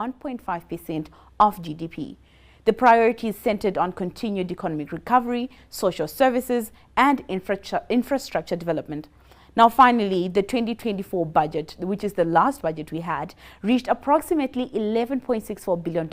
1.5% of GDP. The priorities centered on continued economic recovery, social services, and infrastructure development. Now, finally, the 2024 budget, which is the last budget we had, reached approximately $11.64 billion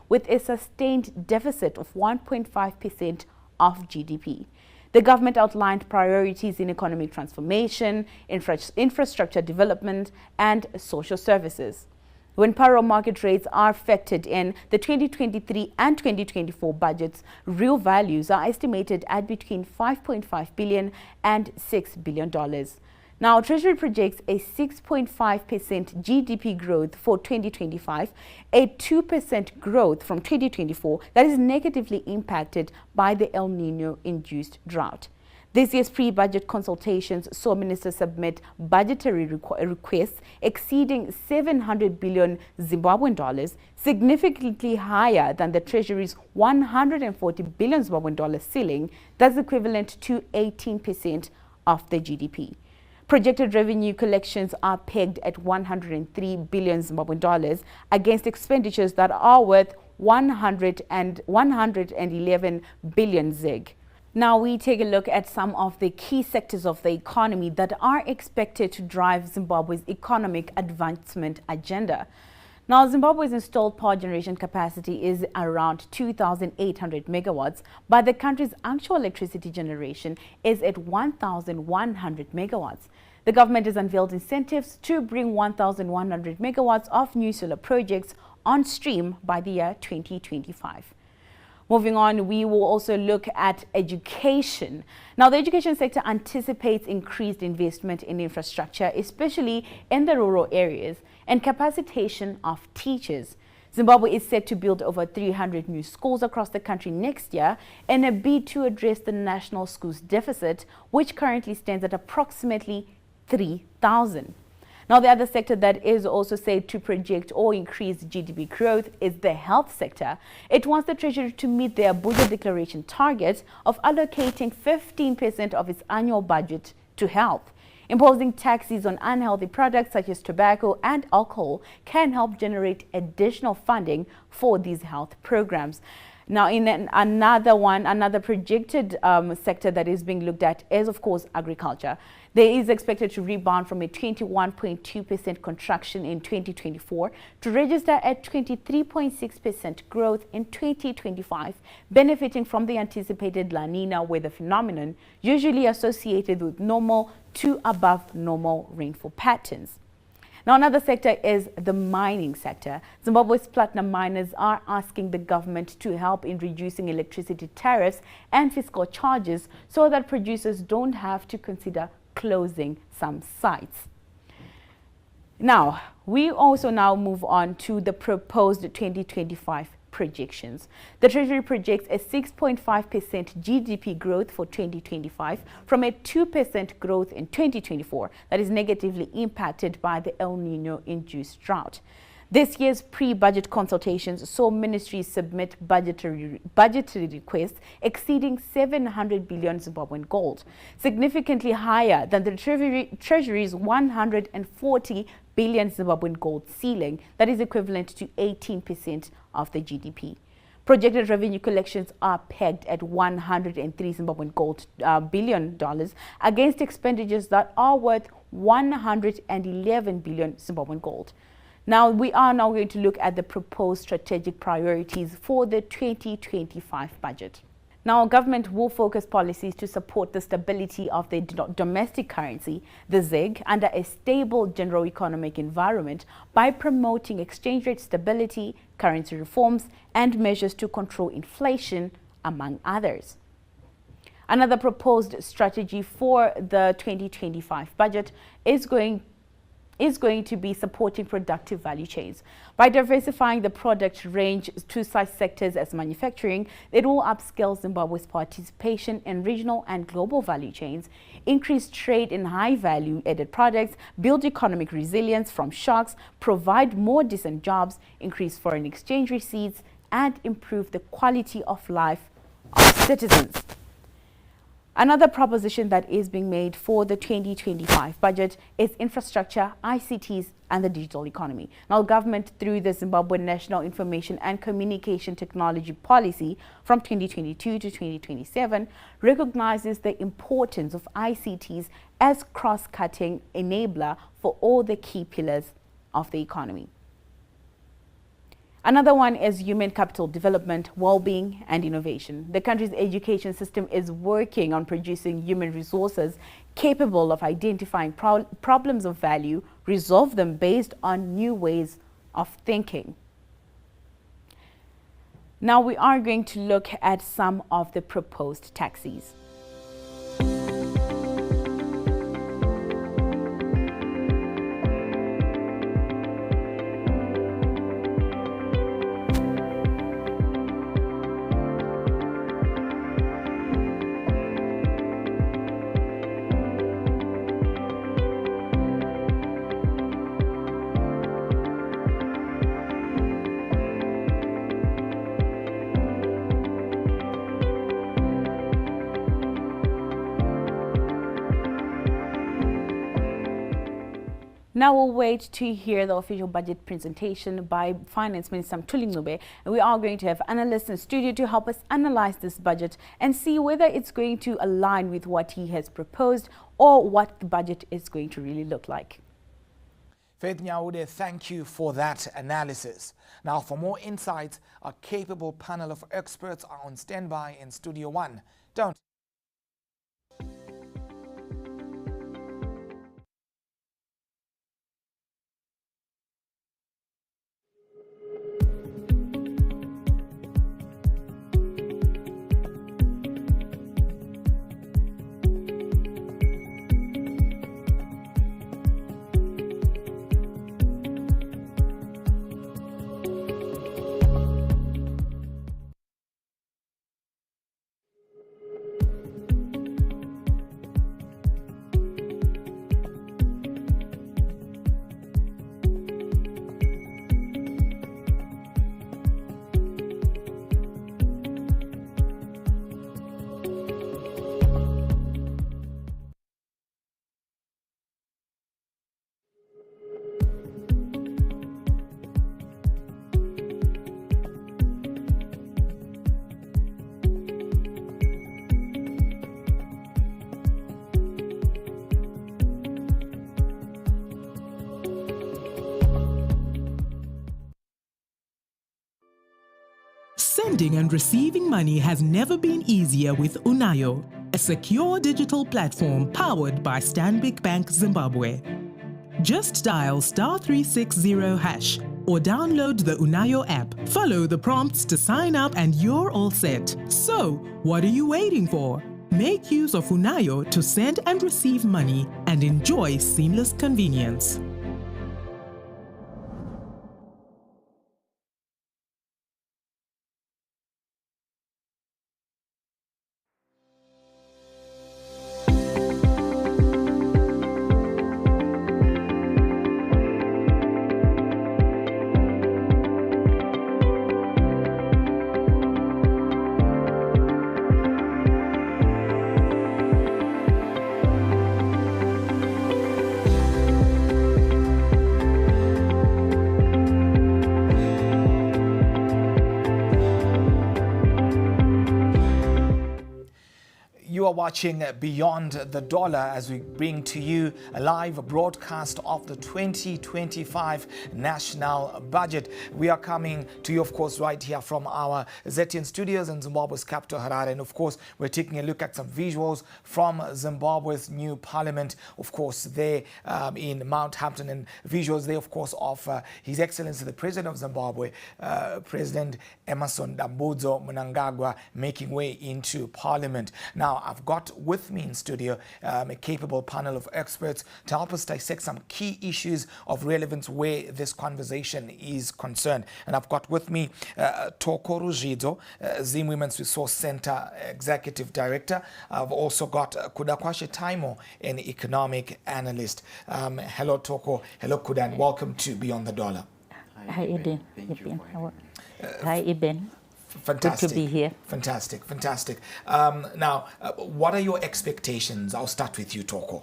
with a sustained deficit of 1.5% of GDP. The government outlined priorities in economic transformation, infrastructure development, and social services. When payroll market rates are factored in, the 2023 and 2024 budgets' real values are estimated at between $5.5 billion and $6 billion. Now, Treasury projects a 6.5% GDP growth for 2025, a 2% growth from 2024 that is negatively impacted by the El Nino-induced drought. This year's pre-budget consultations saw ministers submit budgetary requests exceeding 700 billion Zimbabwean dollars, significantly higher than the Treasury's 140 billion Zimbabwean dollar ceiling, that's equivalent to 18% of the GDP. Projected revenue collections are pegged at 103 billion Zimbabwean dollars against expenditures that are worth 111 billion ZiG. Now we take a look at some of the key sectors of the economy that are expected to drive Zimbabwe's economic advancement agenda. Now, Zimbabwe's installed power generation capacity is around 2,800 megawatts, but the country's actual electricity generation is at 1,100 megawatts. The government has unveiled incentives to bring 1,100 megawatts of new solar projects on stream by the year 2025. Moving on, we will also look at education. Now, the education sector anticipates increased investment in infrastructure, especially in the rural areas, and capacitation of teachers. Zimbabwe is set to build over 300 new schools across the country next year in a bid to address the national schools deficit, which currently stands at approximately 3,000. Now, the other sector that is also said to project or increase GDP growth is the health sector. It wants the Treasury to meet their budget declaration target of allocating 15% of its annual budget to health. Imposing taxes on unhealthy products such as tobacco and alcohol can help generate additional funding for these health programs. Now, in another projected sector that is being looked at is, of course, agriculture. There is expected to rebound from a 21.2% contraction in 2024 to register at 23.6% growth in 2025, benefiting from the anticipated La Nina weather phenomenon, usually associated with normal to above normal rainfall patterns. Now, another sector is the mining sector. Zimbabwe's platinum miners are asking the government to help in reducing electricity tariffs and fiscal charges so that producers don't have to consider closing some sites. Now, we also move on to the proposed 2025 projections. The Treasury projects a 6.5% GDP growth for 2025 from a 2% growth in 2024 that is negatively impacted by the El Nino-induced drought. This year's pre-budget consultations saw ministries submit budgetary requests exceeding 700 billion Zimbabwean gold, significantly higher than the Treasury's 140 billion Zimbabwean gold ceiling that is equivalent to 18% of the GDP. Projected revenue collections are pegged at 103 Zimbabwean gold billion dollars against expenditures that are worth 111 billion Zimbabwean gold. Now, we are going to look at the proposed strategic priorities for the 2025 budget. Now, government will focus policies to support the stability of the domestic currency, the ZiG, under a stable general economic environment by promoting exchange rate stability, currency reforms, and measures to control inflation, among others. Another proposed strategy for the 2025 budget is going to be supporting productive value chains. By diversifying the product range to such sectors as manufacturing, it will upscale Zimbabwe's participation in regional and global value chains, increase trade in high-value added products, build economic resilience from shocks, provide more decent jobs, increase foreign exchange receipts, and improve the quality of life of citizens. Another proposition that is being made for the 2025 budget is infrastructure, ICTs, and the digital economy. Now, government, through the Zimbabwe National Information and Communication Technology Policy from 2022 to 2027, recognizes the importance of ICTs as cross-cutting enabler for all the key pillars of the economy. Another one is human capital development, well-being, and innovation. The country's education system is working on producing human resources capable of identifying problems of value, resolve them based on new ways of thinking. Now we are going to look at some of the proposed taxes. Now we'll wait to hear the official budget presentation by Finance Minister Mthuli Ncube, and we are going to have analysts in studio to help us analyze this budget and see whether it's going to align with what he has proposed or what the budget is going to really look like. Faith Nyaude, thank you for that analysis. Now, for more insights, a capable panel of experts are on standby in Studio 1. Don't Sending and receiving money has never been easier with Unayo, a secure digital platform powered by Stanbic Bank Zimbabwe. Just dial *360# or download the Unayo app. Follow the prompts to sign up and you're all set. So, what are you waiting for? Make use of Unayo to send and receive money and enjoy seamless convenience. You are watching Beyond the Dollar as we bring to you a live broadcast of the 2025 national budget. We are coming to you, of course, right here from our ZTN studios in Zimbabwe's capital, Harare. And of course, we're taking a look at some visuals from Zimbabwe's new parliament, of course, there in Mount Hampton, and visuals there, of course, of His Excellency, the President of Zimbabwe, President Emmerson Dambudzo Mnangagwa, making way into parliament. Now, I've got with me in studio a capable panel of experts to help us dissect some key issues of relevance where this conversation is concerned. And I've got with me Toko Rujidzo, Zim Women's Resource Center Executive Director. I've also got Kudakwashe Taimo, an economic analyst. Hello, Toko. Hello, Kuda, and welcome to Beyond the Dollar. Hi, Eden. Hi, Eben. Fantastic. Good to be here. Fantastic, fantastic. Now, what are your expectations? I'll start with you, Toko.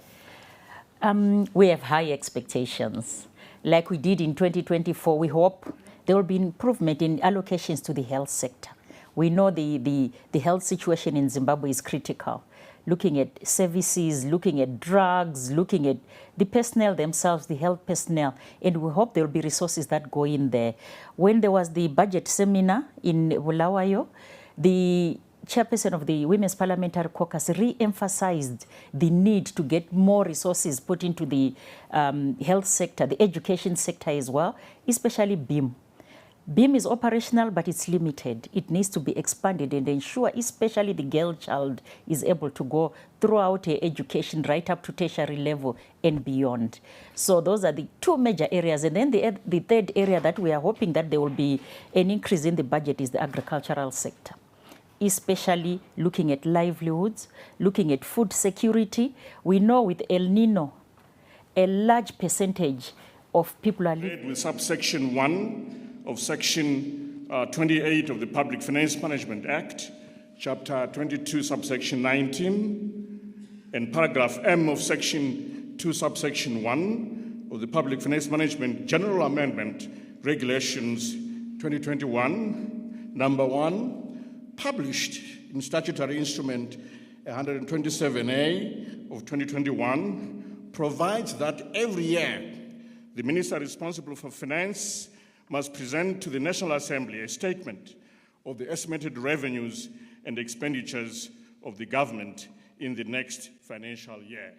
We have high expectations. Like we did in 2024, we hope there will be improvement in allocations to the health sector. We know the health situation in Zimbabwe is critical. Looking at services, looking at drugs, looking at the personnel themselves, the health personnel, and we hope there will be resources that go in there. When there was the budget seminar in Bulawayo, the chairperson of the Women's Parliamentary Caucus re-emphasized the need to get more resources put into the health sector, the education sector as well, especially BIM. BIM is operational, but it's limited. It needs to be expanded and ensure, especially the girl child is able to go throughout her education right up to tertiary level and beyond. So those are the two major areas. And then the third area that we are hoping that there will be an increase in the budget is the agricultural sector, especially looking at livelihoods, looking at food security. We know with El Nino, a large percentage of people are living with subsection 1 of Section 28 of the Public Finance Management Act, Chapter 22, subsection 19, and paragraph M of Section 2, subsection 1 of the Public Finance Management General Amendment Regulations 2021, number 1, published in Statutory Instrument 127A of 2021, provides that every year the Minister responsible for Finance must present to the National Assembly a statement of the estimated revenues and expenditures of the government in the next financial year.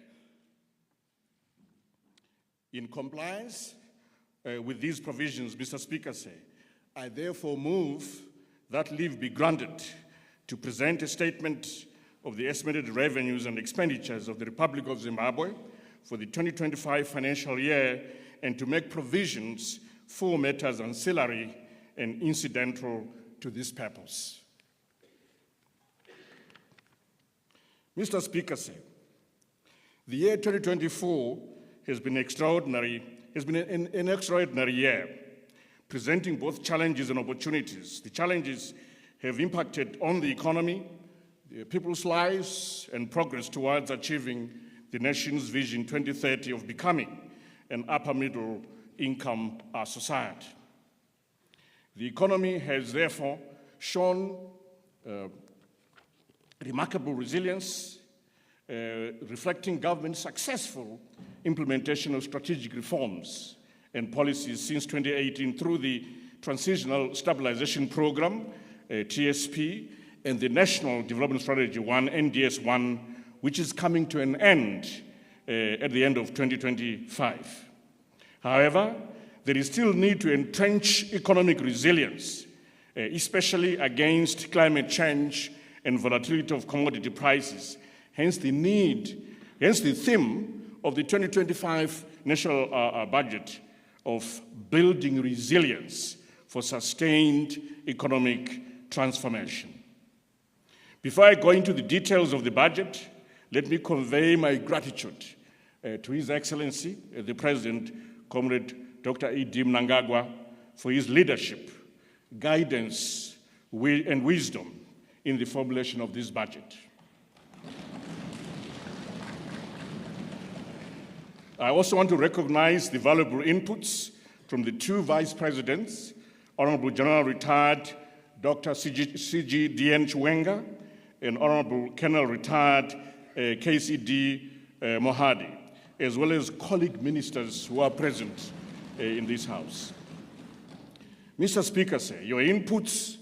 In compliance with these provisions, Mr. Speaker, I therefore move that leave be granted to present a statement of the estimated revenues and expenditures of the Republic of Zimbabwe for the 2025 financial year and to make provisions for matters ancillary and incidental to this purpose. Mr. Speaker, the year 2024 has been an extraordinary year, presenting both challenges and opportunities. The challenges have impacted on the economy, the people's lives, and progress towards achieving the nation's Vision 2030 of becoming an upper-middle income society. The economy has therefore shown remarkable resilience, reflecting government's successful implementation of strategic reforms and policies since 2018 through the Transitional Stabilization Program, TSP, and the National Development Strategy 1, NDS1, which is coming to an end at the end of 2025. However, there is still need to entrench economic resilience, especially against climate change and volatility of commodity prices. Hence the theme of the 2025 national budget of building resilience for sustained economic transformation. Before I go into the details of the budget, let me convey my gratitude to His Excellency, the President, Comrade Dr. E.D. Mnangagwa, for his leadership, guidance, and wisdom in the formulation of this budget. I also want to recognize the valuable inputs from the two Vice Presidents, Honorable General Retired Dr. C.G. D.N. Chiwenga and Honorable Colonel Retired KCD Mohadi, as well as colleague ministers who are present in this House. Mr. Speaker, your inputs,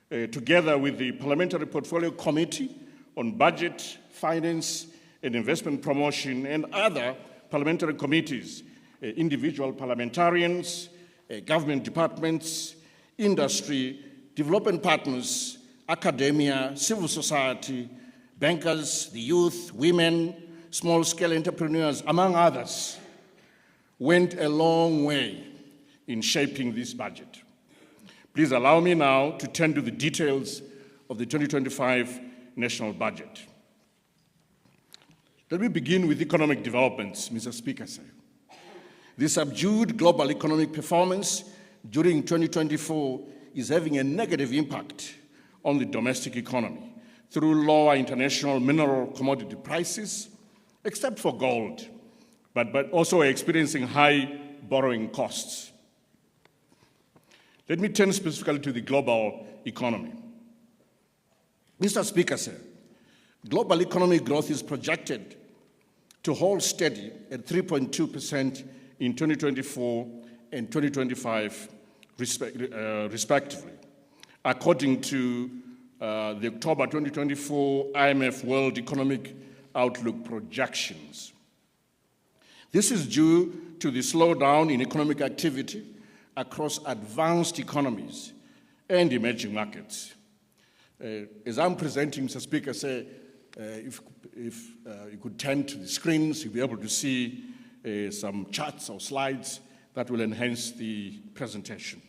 together with the Parliamentary Portfolio Committee on Budget, Finance and Investment Promotion and other parliamentary committees, individual parliamentarians, government departments, industry, development partners, academia, civil society, bankers, the youth, women, small-scale entrepreneurs, among others, went a long way in shaping this budget. Please allow me now to turn to the details of the 2025 national budget. Let me begin with economic developments, Mr. Speaker. The subdued global economic performance during 2024 is having a negative impact on the domestic economy through lower international mineral commodity prices, except for gold, but also experiencing high borrowing costs. Let me turn specifically to the global economy. Mr. Speaker, sir, global economic growth is projected to hold steady at 3.2% in 2024 and 2025, respectively, according to the October 2024 IMF World Economic Outlook projections. This is due to the slowdown in economic activity across advanced economies and emerging markets. As I'm presenting, Mr. Speaker, say, if you could turn to the screens, you'll be able to see some charts or slides that will enhance the presentation.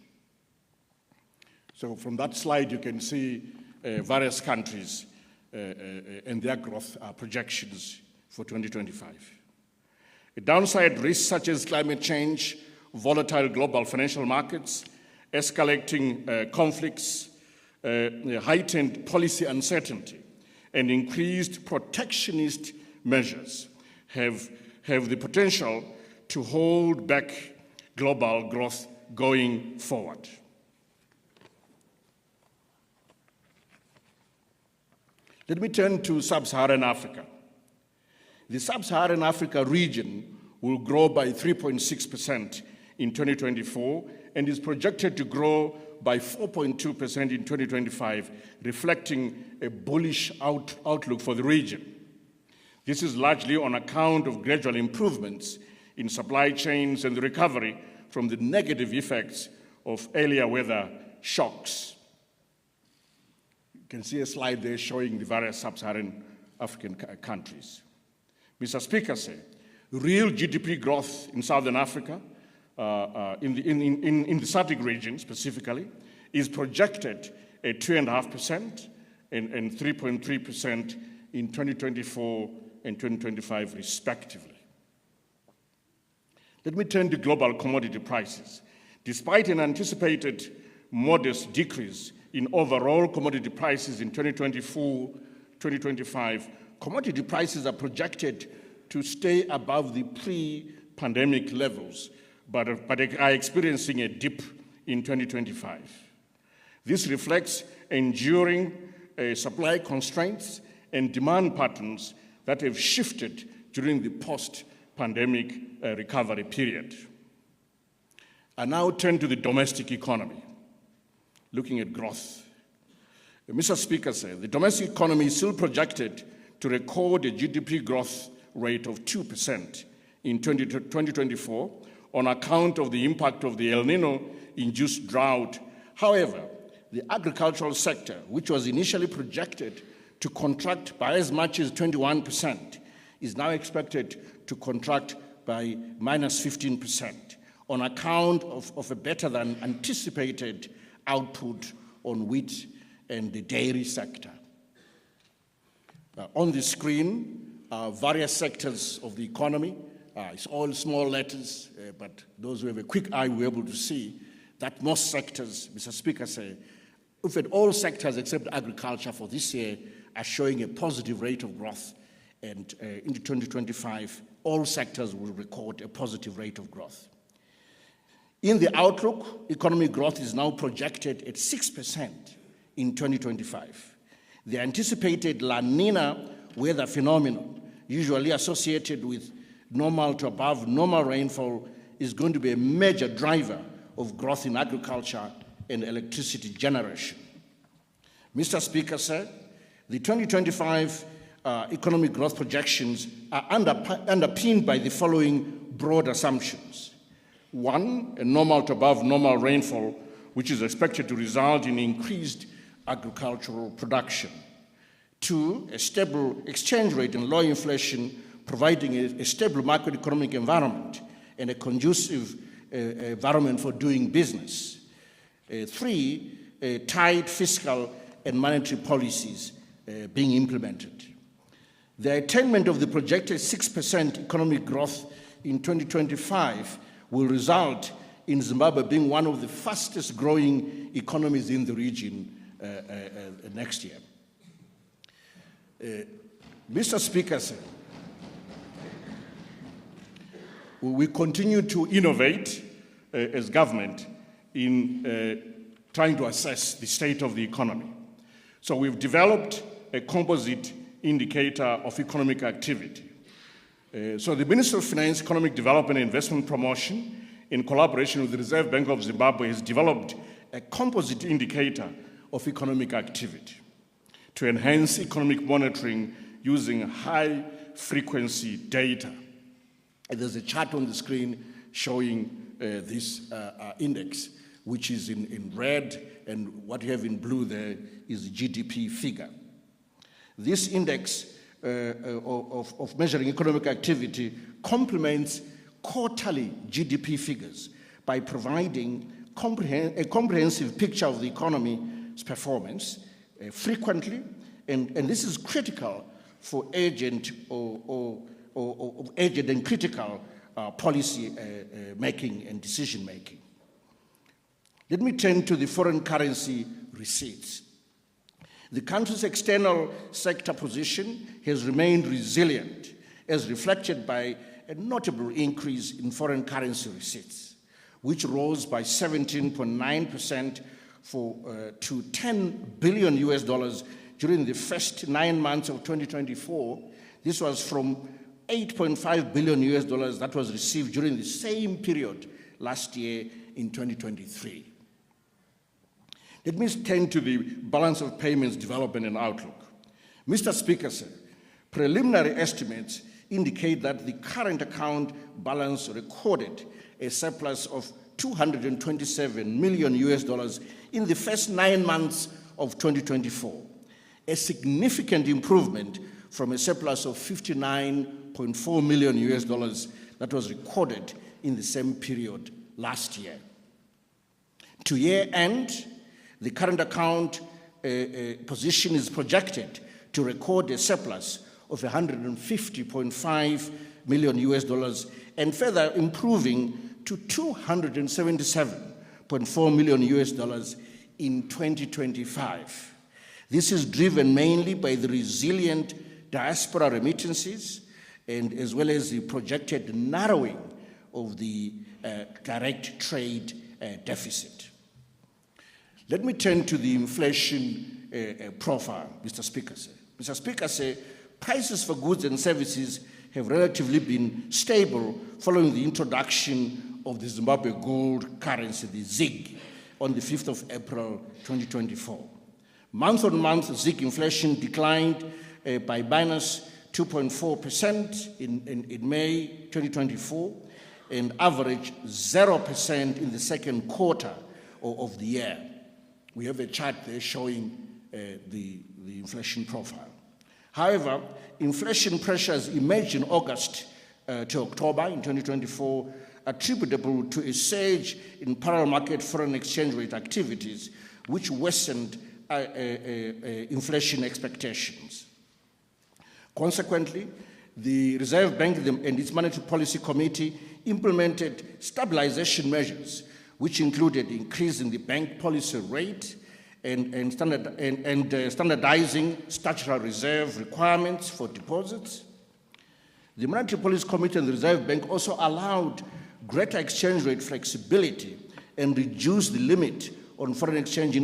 So from that slide, you can see various countries and their growth projections for 2025. Downside risks such as climate change, volatile global financial markets, escalating conflicts, heightened policy uncertainty, and increased protectionist measures have the potential to hold back global growth going forward. Let me turn to Sub-Saharan Africa. The Sub-Saharan Africa region will grow by 3.6% in 2024 and is projected to grow by 4.2% in 2025, reflecting a bullish outlook for the region. This is largely on account of gradual improvements in supply chains and the recovery from the negative effects of earlier weather shocks. You can see a slide there showing the various Sub-Saharan African countries. Mr. Speaker, real GDP growth in Southern Africa, in the SADC region specifically, is projected at 2.5% and 3.3% in 2024 and 2025 respectively. Let me turn to global commodity prices. Despite an anticipated modest decrease in overall commodity prices in 2024-2025, commodity prices are projected to stay above the pre-pandemic levels, but are experiencing a dip in 2025. This reflects enduring supply constraints and demand patterns that have shifted during the post-pandemic recovery period. I now turn to the domestic economy, looking at growth. Mr. Speaker, the domestic economy is still projected to record a GDP growth rate of 2% in 2024 on account of the impact of the El Nino-induced drought. However, the agricultural sector, which was initially projected to contract by as much as 21%, is now expected to contract by minus 15% on account of a better than anticipated output on wheat and the dairy sector. On the screen, various sectors of the economy. It's all small letters, but those who have a quick eye will be able to see that most sectors, Mr. Speaker, in fact, all sectors except agriculture for this year are showing a positive rate of growth. And into 2025, all sectors will record a positive rate of growth. In the outlook, economic growth is now projected at 6% in 2025. The anticipated La Nina weather phenomenon, usually associated with normal to above normal rainfall, is going to be a major driver of growth in agriculture and electricity generation. Mr. Speaker, the 2025 economic growth projections are underpinned by the following broad assumptions. One, a normal to above normal rainfall, which is expected to result in increased agricultural production. Two, a stable exchange rate and low inflation, providing a stable macroeconomic environment and a conducive environment for doing business. Three, tight fiscal and monetary policies being implemented. The attainment of the projected 6% economic growth in 2025 will result in Zimbabwe being one of the fastest growing economies in the region next year. Mr. Speaker, sir, we continue to innovate as government in trying to assess the state of the economy. So we've developed a composite indicator of economic activity. So the Ministry of Finance, Economic Development and Investment Promotion, in collaboration with the Reserve Bank of Zimbabwe, has developed a composite indicator of economic activity to enhance economic monitoring using high-frequency data. And there's a chart on the screen showing this index, which is in red, and what you have in blue there is the GDP figure. This index of measuring economic activity complements quarterly GDP figures by providing a comprehensive picture of the economy's performance frequently, and this is critical for urgent or urgent and critical policy making and decision making. Let me turn to the foreign currency receipts. The country's external sector position has remained resilient, as reflected by a notable increase in foreign currency receipts, which rose by 17.9% to $10 billion during the first 9 months of 2024. This was from $8.5 billion that was received during the same period last year in 2023. Let me turn to the balance of payments development and outlook. Mr. Speaker, sir, preliminary estimates indicate that the current account balance recorded a surplus of $227 million in the first 9 months of 2024, a significant improvement from a surplus of $59.4 million that was recorded in the same period last year. To year end, the current account position is projected to record a surplus of $150.5 million and further improving to $277.4 million in 2025. This is driven mainly by the resilient diaspora remittances and as well as the projected narrowing of the direct trade deficit. Let me turn to the inflation profile, Mr. Speaker. Mr. Speaker, prices for goods and services have relatively been stable following the introduction of the Zimbabwe gold currency, the ZiG, on the 5th of April 2024. Month-on-month, ZiG inflation declined by minus 2.4% in May 2024 and averaged 0% in the second quarter of the year. We have a chart there showing the inflation profile. However, inflation pressures emerged in August to October in 2024, attributable to a surge in parallel market foreign exchange rate activities, which worsened inflation expectations. Consequently, the Reserve Bank and its Monetary Policy Committee implemented stabilization measures, which included increasing the bank policy rate and standardizing statutory reserve requirements for deposits. The Monetary Policy Committee and the Reserve Bank also allowed greater exchange rate flexibility and reduced the limit on foreign exchange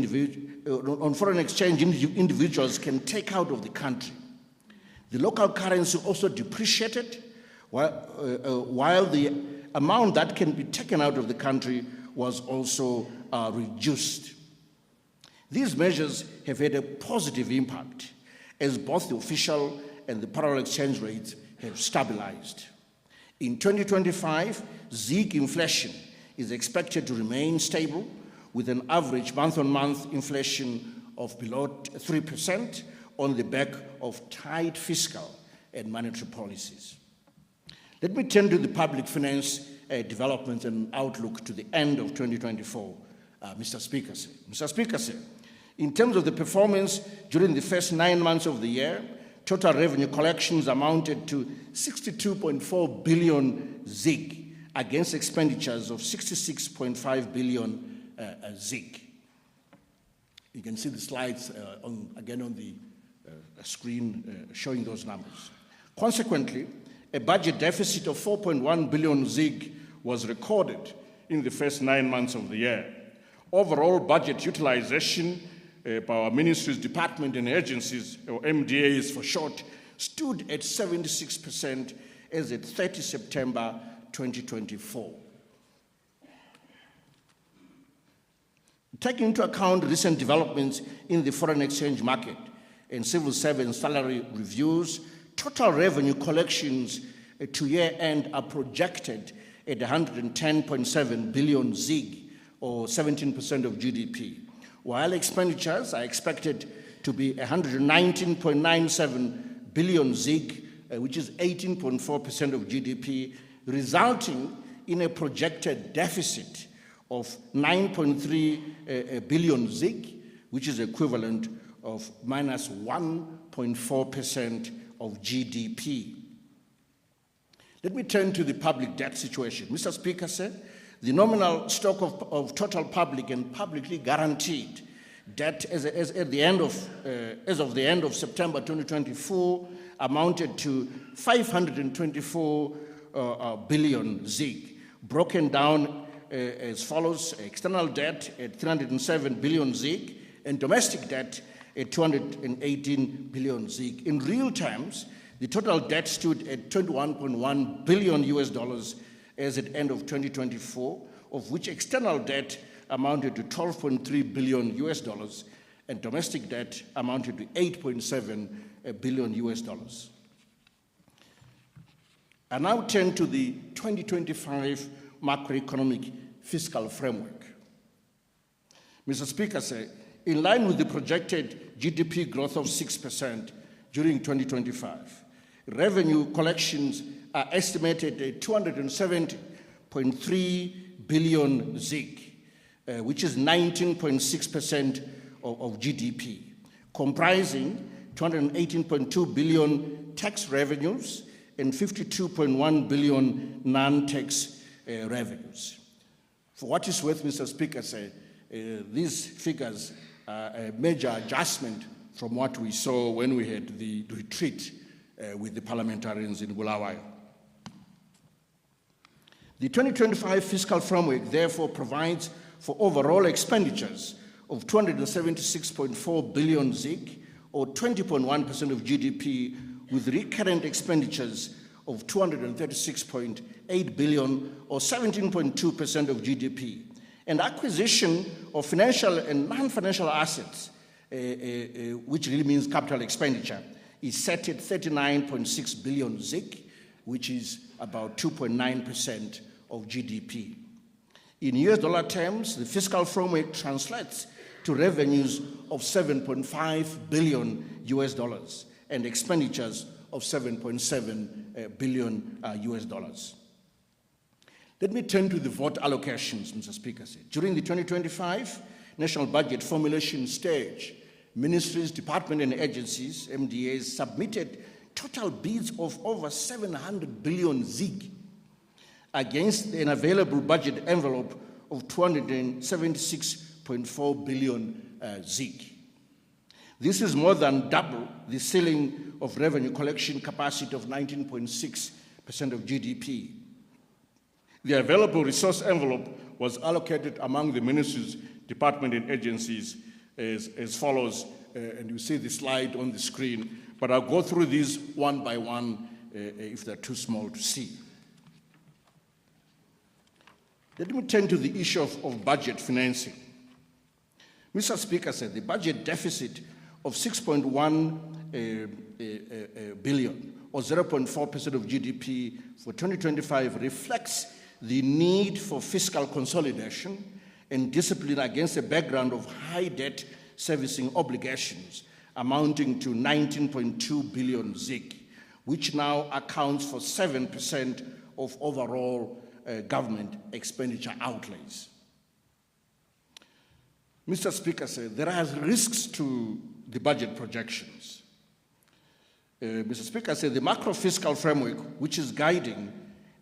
individuals can take out of the country. The local currency also depreciated, while the amount that can be taken out of the country was also reduced. These measures have had a positive impact, as both the official and the parallel exchange rates have stabilized. In 2025, ZiG inflation is expected to remain stable, with an average month-on-month inflation of below 3% on the back of tight fiscal and monetary policies. Let me turn to the public finance development and outlook to the end of 2024, Mr. Speaker. Mr. Speaker, in terms of the performance during the first 9 months of the year, total revenue collections amounted to 62.4 billion ZiG against expenditures of 66.5 billion ZiG. You can see the slides again on the screen showing those numbers. Consequently, a budget deficit of 4.1 billion ZiG was recorded in the first 9 months of the year. Overall budget utilization by our ministries, departments and agencies, or MDAs for short, stood at 76% as at 30 September 2024. Taking into account recent developments in the foreign exchange market and civil servant salary reviews, total revenue collections to year-end are projected at 110.7 billion ZiG, or 17% of GDP, while expenditures are expected to be 119.97 billion ZiG, which is 18.4% of GDP, resulting in a projected deficit of 9.3 billion ZiG, which is equivalent of minus 1.4% of GDP. Let me turn to the public debt situation. Mr. Speaker said the nominal stock of total public and publicly guaranteed debt as of the end of September 2024 amounted to 524 billion ZiG, broken down as follows: external debt at 307 billion ZiG and domestic debt at 218 billion ZiG. In real terms, the total debt stood at $21.1 billion as at end of 2024, of which external debt amounted to $12.3 billion and domestic debt amounted to $8.7 billion. I now turn to the 2025 macroeconomic fiscal framework. Mr. Speaker, in line with the projected GDP growth of 6% during 2025, revenue collections are estimated at 270.3 billion ZiG, which is 19.6% of GDP, comprising 218.2 billion tax revenues and 52.1 billion non-tax revenues. For what is worth, Mr. Speaker, these figures are a major adjustment from what we saw when we had the retreat with the parliamentarians in Bulawayo. The 2025 fiscal framework therefore provides for overall expenditures of 276.4 billion ZiG, or 20.1% of GDP, with recurrent expenditures of 236.8 billion, or 17.2% of GDP, and acquisition of financial and non-financial assets, which really means capital expenditure, is set at 39.6 billion ZiG, which is about 2.9% of GDP. In US dollar terms, the fiscal framework translates to revenues of $7.5 billion and expenditures of $7.7 billion. Let me turn to the vote allocations, Mr. Speaker. During the 2025 national budget formulation stage, ministries, departments, and agencies, MDAs, submitted total bids of over 700 billion ZiG against an available budget envelope of 276.4 billion ZiG. This is more than double the ceiling of revenue collection capacity of 19.6% of GDP. The available resource envelope was allocated among the ministries, departments, and agencies as follows, and you see the slide on the screen, but I'll go through these one by one if they're too small to see. Let me turn to the issue of budget financing. Mr. Speaker, the budget deficit of 6.1 billion, or 0.4% of GDP for 2025, reflects the need for fiscal consolidation and discipline against a background of high debt servicing obligations amounting to 19.2 billion ZiG, which now accounts for 7% of overall government expenditure outlays. Mr. Speaker, there are risks to the budget projections. Mr. Speaker, the macro fiscal framework, which is guiding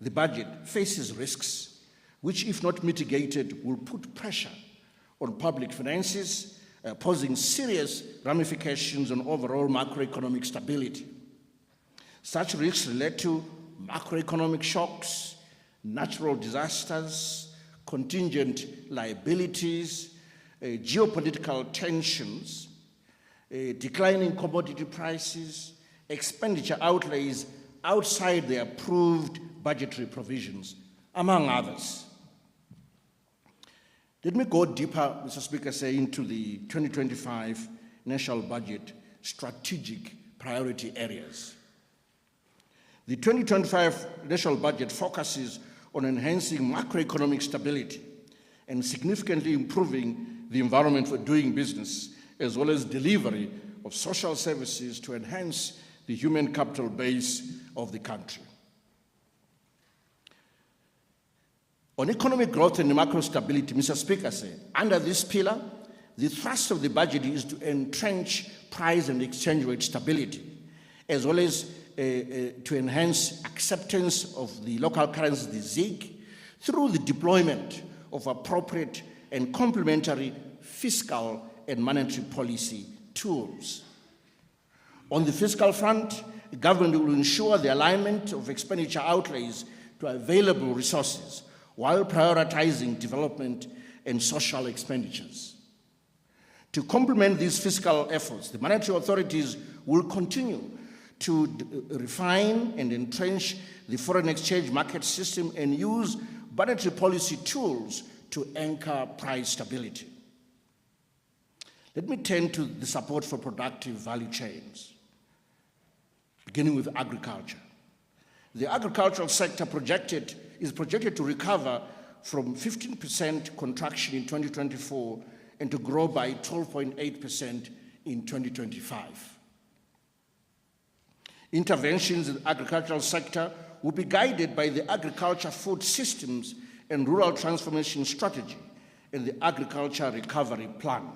the budget, faces risks, which, if not mitigated, will put pressure on public finances posing serious ramifications on overall macroeconomic stability. Such risks relate to macroeconomic shocks, natural disasters, contingent liabilities, geopolitical tensions, declining commodity prices, expenditure outlays outside the approved budgetary provisions, among others. Let me go deeper, Mr. Speaker, into the 2025 national budget strategic priority areas. The 2025 national budget focuses on enhancing macroeconomic stability and significantly improving the environment for doing business, as well as delivery of social services to enhance the human capital base of the country. On economic growth and macro stability, Mr. Speaker, under this pillar, the thrust of the budget is to entrench price and exchange rate stability, as well as to enhance acceptance of the local currency, the ZiG, through the deployment of appropriate and complementary fiscal and monetary policy tools. On the fiscal front, the government will ensure the alignment of expenditure outlays to available resources while prioritizing development and social expenditures. To complement these fiscal efforts, the monetary authorities will continue to refine and entrench the foreign exchange market system and use monetary policy tools to anchor price stability. Let me turn to the support for productive value chains, beginning with agriculture. The agricultural sector is projected to recover from 15% contraction in 2024 and to grow by 12.8% in 2025. Interventions in the agricultural sector will be guided by the Agriculture Food Systems and Rural Transformation Strategy and the Agriculture Recovery Plan.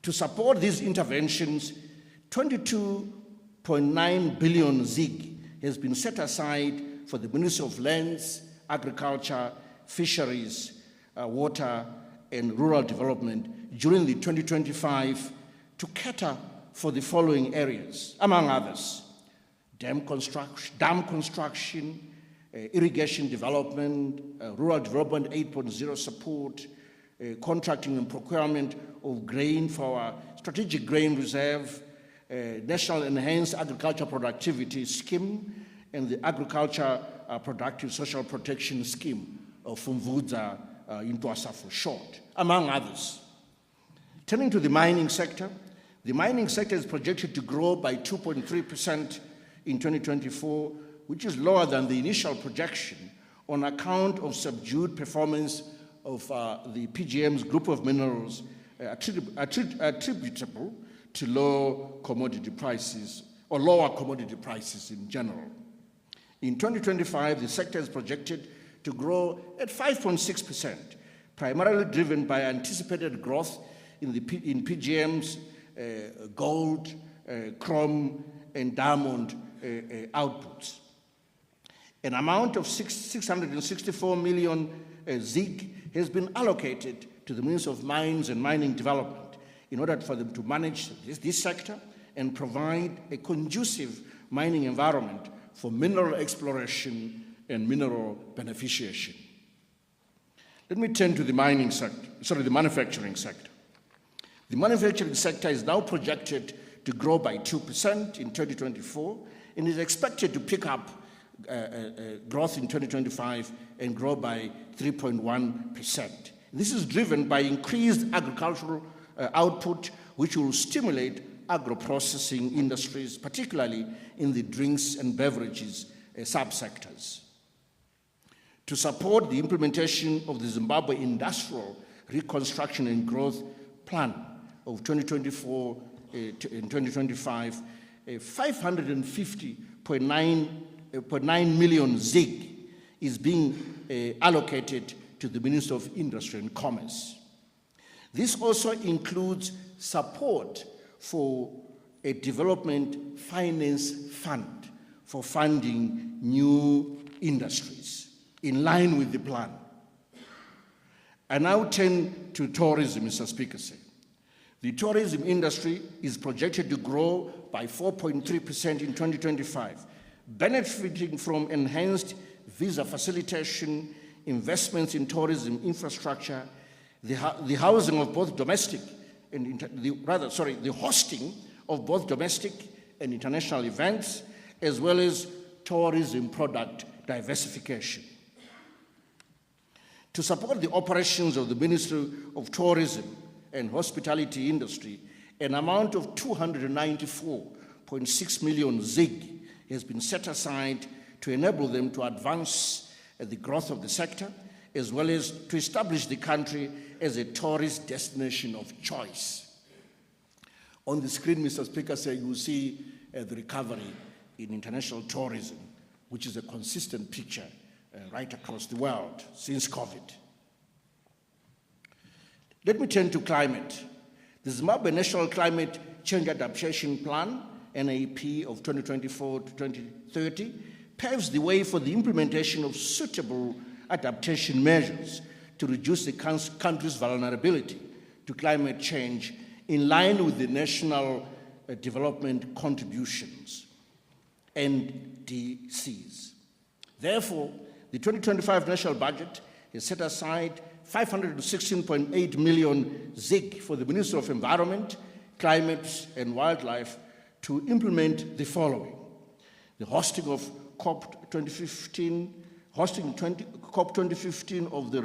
To support these interventions, 22.9 billion ZiG has been set aside for the Ministry of Lands, Agriculture, Fisheries, Water, and Rural Development during the 2025 to cater for the following areas, among others: dam construction, irrigation development, rural development 8.0 support, contracting and procurement of grain for our strategic grain reserve, National Enhanced Agriculture Productivity Scheme, and the Agriculture Productive Social Protection Scheme, Fumvudza Intwasa for short, among others. Turning to the mining sector, the mining sector is projected to grow by 2.3% in 2024, which is lower than the initial projection on account of subdued performance of the PGM's group of minerals attributable to low commodity prices or lower commodity prices in general. In 2025, the sector is projected to grow at 5.6%, primarily driven by anticipated growth in PGM's gold, chrome, and diamond outputs. An amount of 664 million ZiG has been allocated to the Ministry of Mines and Mining Development in order for them to manage this sector and provide a conducive mining environment for mineral exploration and mineral beneficiation. Let me turn to the manufacturing sector. The manufacturing sector is now projected to grow by 2% in 2024 and is expected to pick up growth in 2025 and grow by 3.1%. This is driven by increased agricultural output, which will stimulate agro-processing industries, particularly in the drinks and beverages subsectors. To support the implementation of the Zimbabwe Industrial Reconstruction and Growth Plan of 2024 and 2025, 550.9 million ZiG is being allocated to the Ministry of Industry and Commerce. This also includes support for a development finance fund for funding new industries in line with the plan. I now turn to tourism, Mr. Speaker. The tourism industry is projected to grow by 4.3% in 2025, benefiting from enhanced visa facilitation, investments in tourism infrastructure, the housing of both domestic and the hosting of both domestic and international events, as well as tourism product diversification. To support the operations of the Ministry of Tourism and Hospitality Industry, an amount of 294.6 million ZiG has been set aside to enable them to advance the growth of the sector, as well as to establish the country as a tourist destination of choice. On the screen, Mr. Speaker, you will see the recovery in international tourism, which is a consistent picture right across the world since COVID. Let me turn to climate. The Zimbabwe National Climate Change Adaptation Plan, NAP of 2024 to 2030, paves the way for the implementation of suitable adaptation measures to reduce the country's vulnerability to climate change in line with the National Development Contributions, NDCs. Therefore, the 2025 national budget has set aside 516.8 million ZiG for the Ministry of Environment, Climate and Wildlife to implement the following: the hosting of COP 2015 of the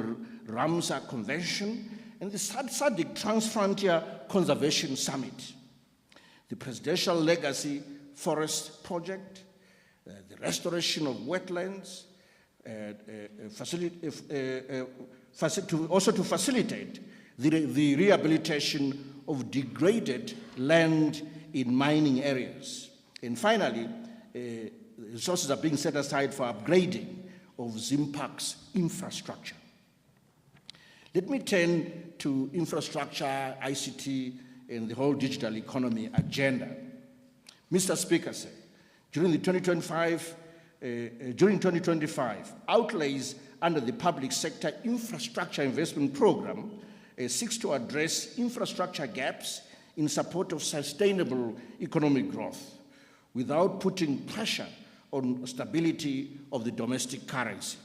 Ramsar Convention, and the SADC Transfrontier Conservation Summit, the Presidential Legacy Forest Project, the restoration of wetlands, also to facilitate the rehabilitation of degraded land in mining areas. And finally, resources are being set aside for upgrading of Zimpac's infrastructure. Let me turn to infrastructure, ICT, and the whole digital economy agenda. Mr. Speaker, during 2025, outlays under the Public Sector Infrastructure Investment Program seeks to address infrastructure gaps in support of sustainable economic growth without putting pressure on stability of the domestic currency.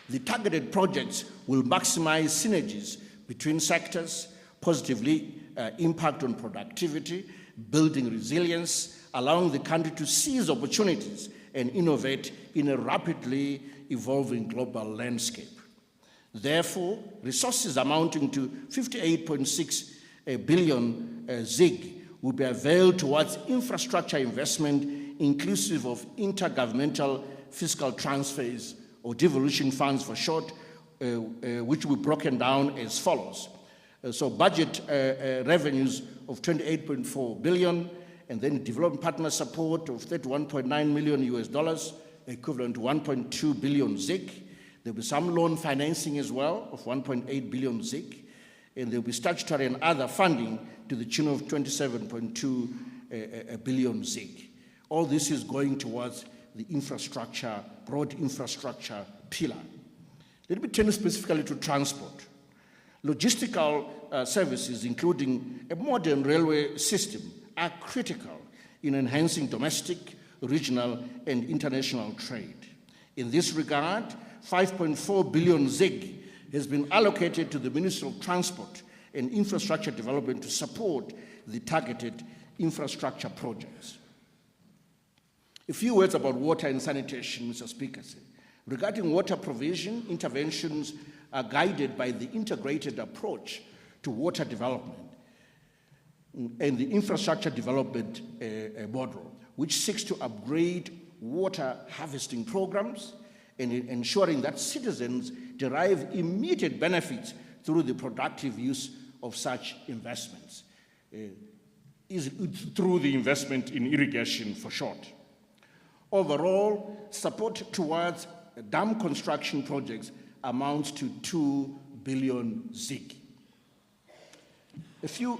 The targeted projects will maximize synergies between sectors, positively impact on productivity, building resilience, allowing the country to seize opportunities and innovate in a rapidly evolving global landscape. Therefore, resources amounting to 58.6 billion ZiG will be availed towards infrastructure investment inclusive of intergovernmental fiscal transfers, or devolution funds for short, which will be broken down as follows. So budget revenues of 28.4 billion, and then development partner support of $31.9 million US, equivalent to 1.2 billion ZiG. There'll be some loan financing as well of 1.8 billion ZiG, and there'll be statutory and other funding to the tune of 27.2 billion ZiG. All this is going towards the infrastructure, broad infrastructure pillar. Let me turn specifically to transport. Logistical services, including a modern railway system, are critical in enhancing domestic, regional, and international trade. In this regard, 5.4 billion ZiG has been allocated to the Ministry of Transport and Infrastructure Development to support the targeted infrastructure projects. A few words about water and sanitation, Mr. Speaker. Regarding water provision, interventions are guided by the integrated approach to water development and the infrastructure development model, which seeks to upgrade water harvesting programs and ensuring that citizens derive immediate benefits through the productive use of such investments, through the investment in irrigation for short. Overall, support towards dam construction projects amounts to 2 billion ZiG. A few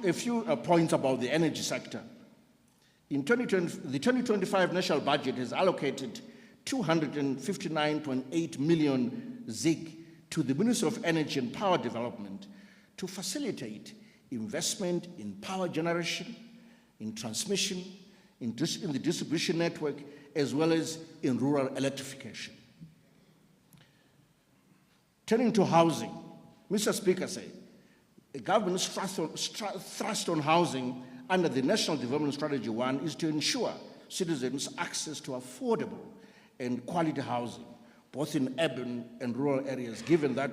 points about the energy sector. In the 2025 national budget has allocated 259.8 million ZiG to the Ministry of Energy and Power Development to facilitate investment in power generation, in transmission, in the distribution network, as well as in rural electrification. Turning to housing, Mr. Speaker said, the government's thrust on housing under the National Development Strategy 1 is to ensure citizens access to affordable and quality housing, both in urban and rural areas, given that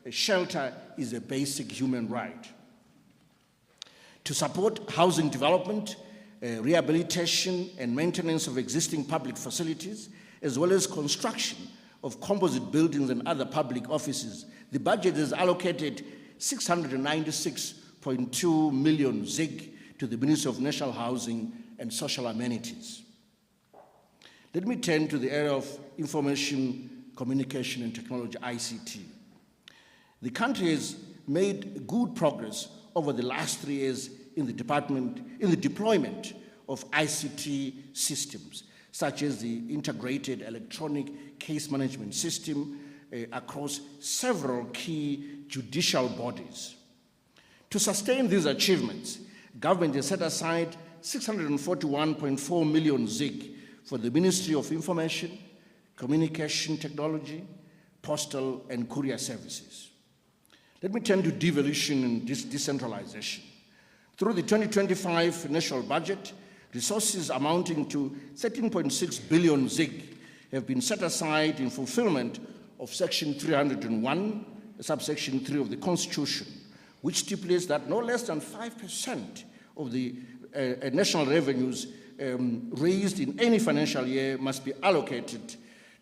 shelter is a basic human right. To support housing development, rehabilitation and maintenance of existing public facilities, as well as construction of composite buildings and other public offices, the budget has allocated 696.2 million ZiG to the Ministry of National Housing and Social Amenities. Let me turn to the area of information, communication and technology, ICT. The country has made good progress over the last 3 years in the deployment of ICT systems, such as the integrated electronic case management system across several key judicial bodies. To sustain these achievements, government has set aside 641.4 million ZiG for the Ministry of Information, Communication Technology, Postal and Courier Services. Let me turn to devolution and decentralization. Through the 2025 national budget, resources amounting to 13.6 billion ZiG have been set aside in fulfillment of Section 301, subsection 3 of the Constitution, which stipulates that no less than 5% of the national revenues raised in any financial year must be allocated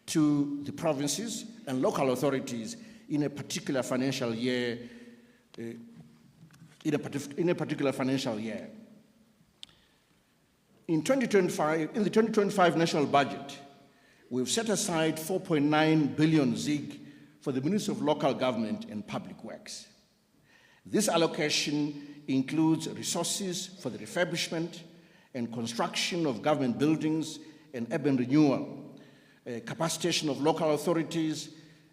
to the provinces and local authorities in a particular financial year. In a particular financial year. In the 2025 national budget, we've set aside 4.9 billion ZiG for the Ministry of Local Government and Public Works. This allocation includes resources for the refurbishment and construction of government buildings and urban renewal, capacitation of local authorities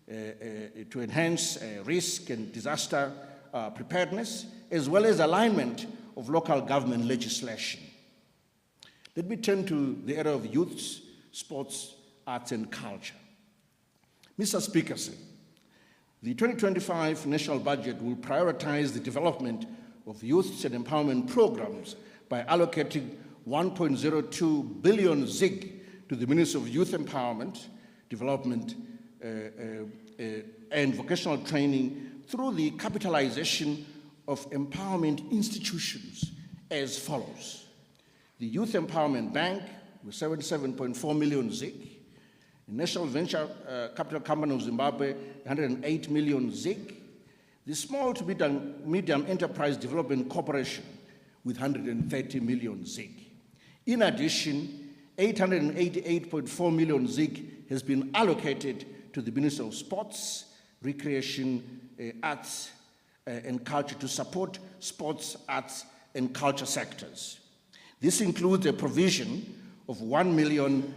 to enhance risk and disaster preparedness, as well as alignment of local government legislation. Let me turn to the area of youth, sports, arts, and culture. Mr. Speaker, the 2025 national budget will prioritize the development of youth and empowerment programs by allocating 1.02 billion ZiG to the Ministry of Youth Empowerment, Development, and Vocational Training through the capitalization of empowerment institutions as follows. The Youth Empowerment Bank with 77.4 million ZiG, the National Venture Capital Company of Zimbabwe, 108 million ZiG, the Small to Medium Enterprise Development Corporation with 130 million ZiG. In addition, 888.4 million ZiG has been allocated to the Ministry of Sports, Recreation, Arts and Culture to support sports, arts and culture sectors. This includes a provision of $1 million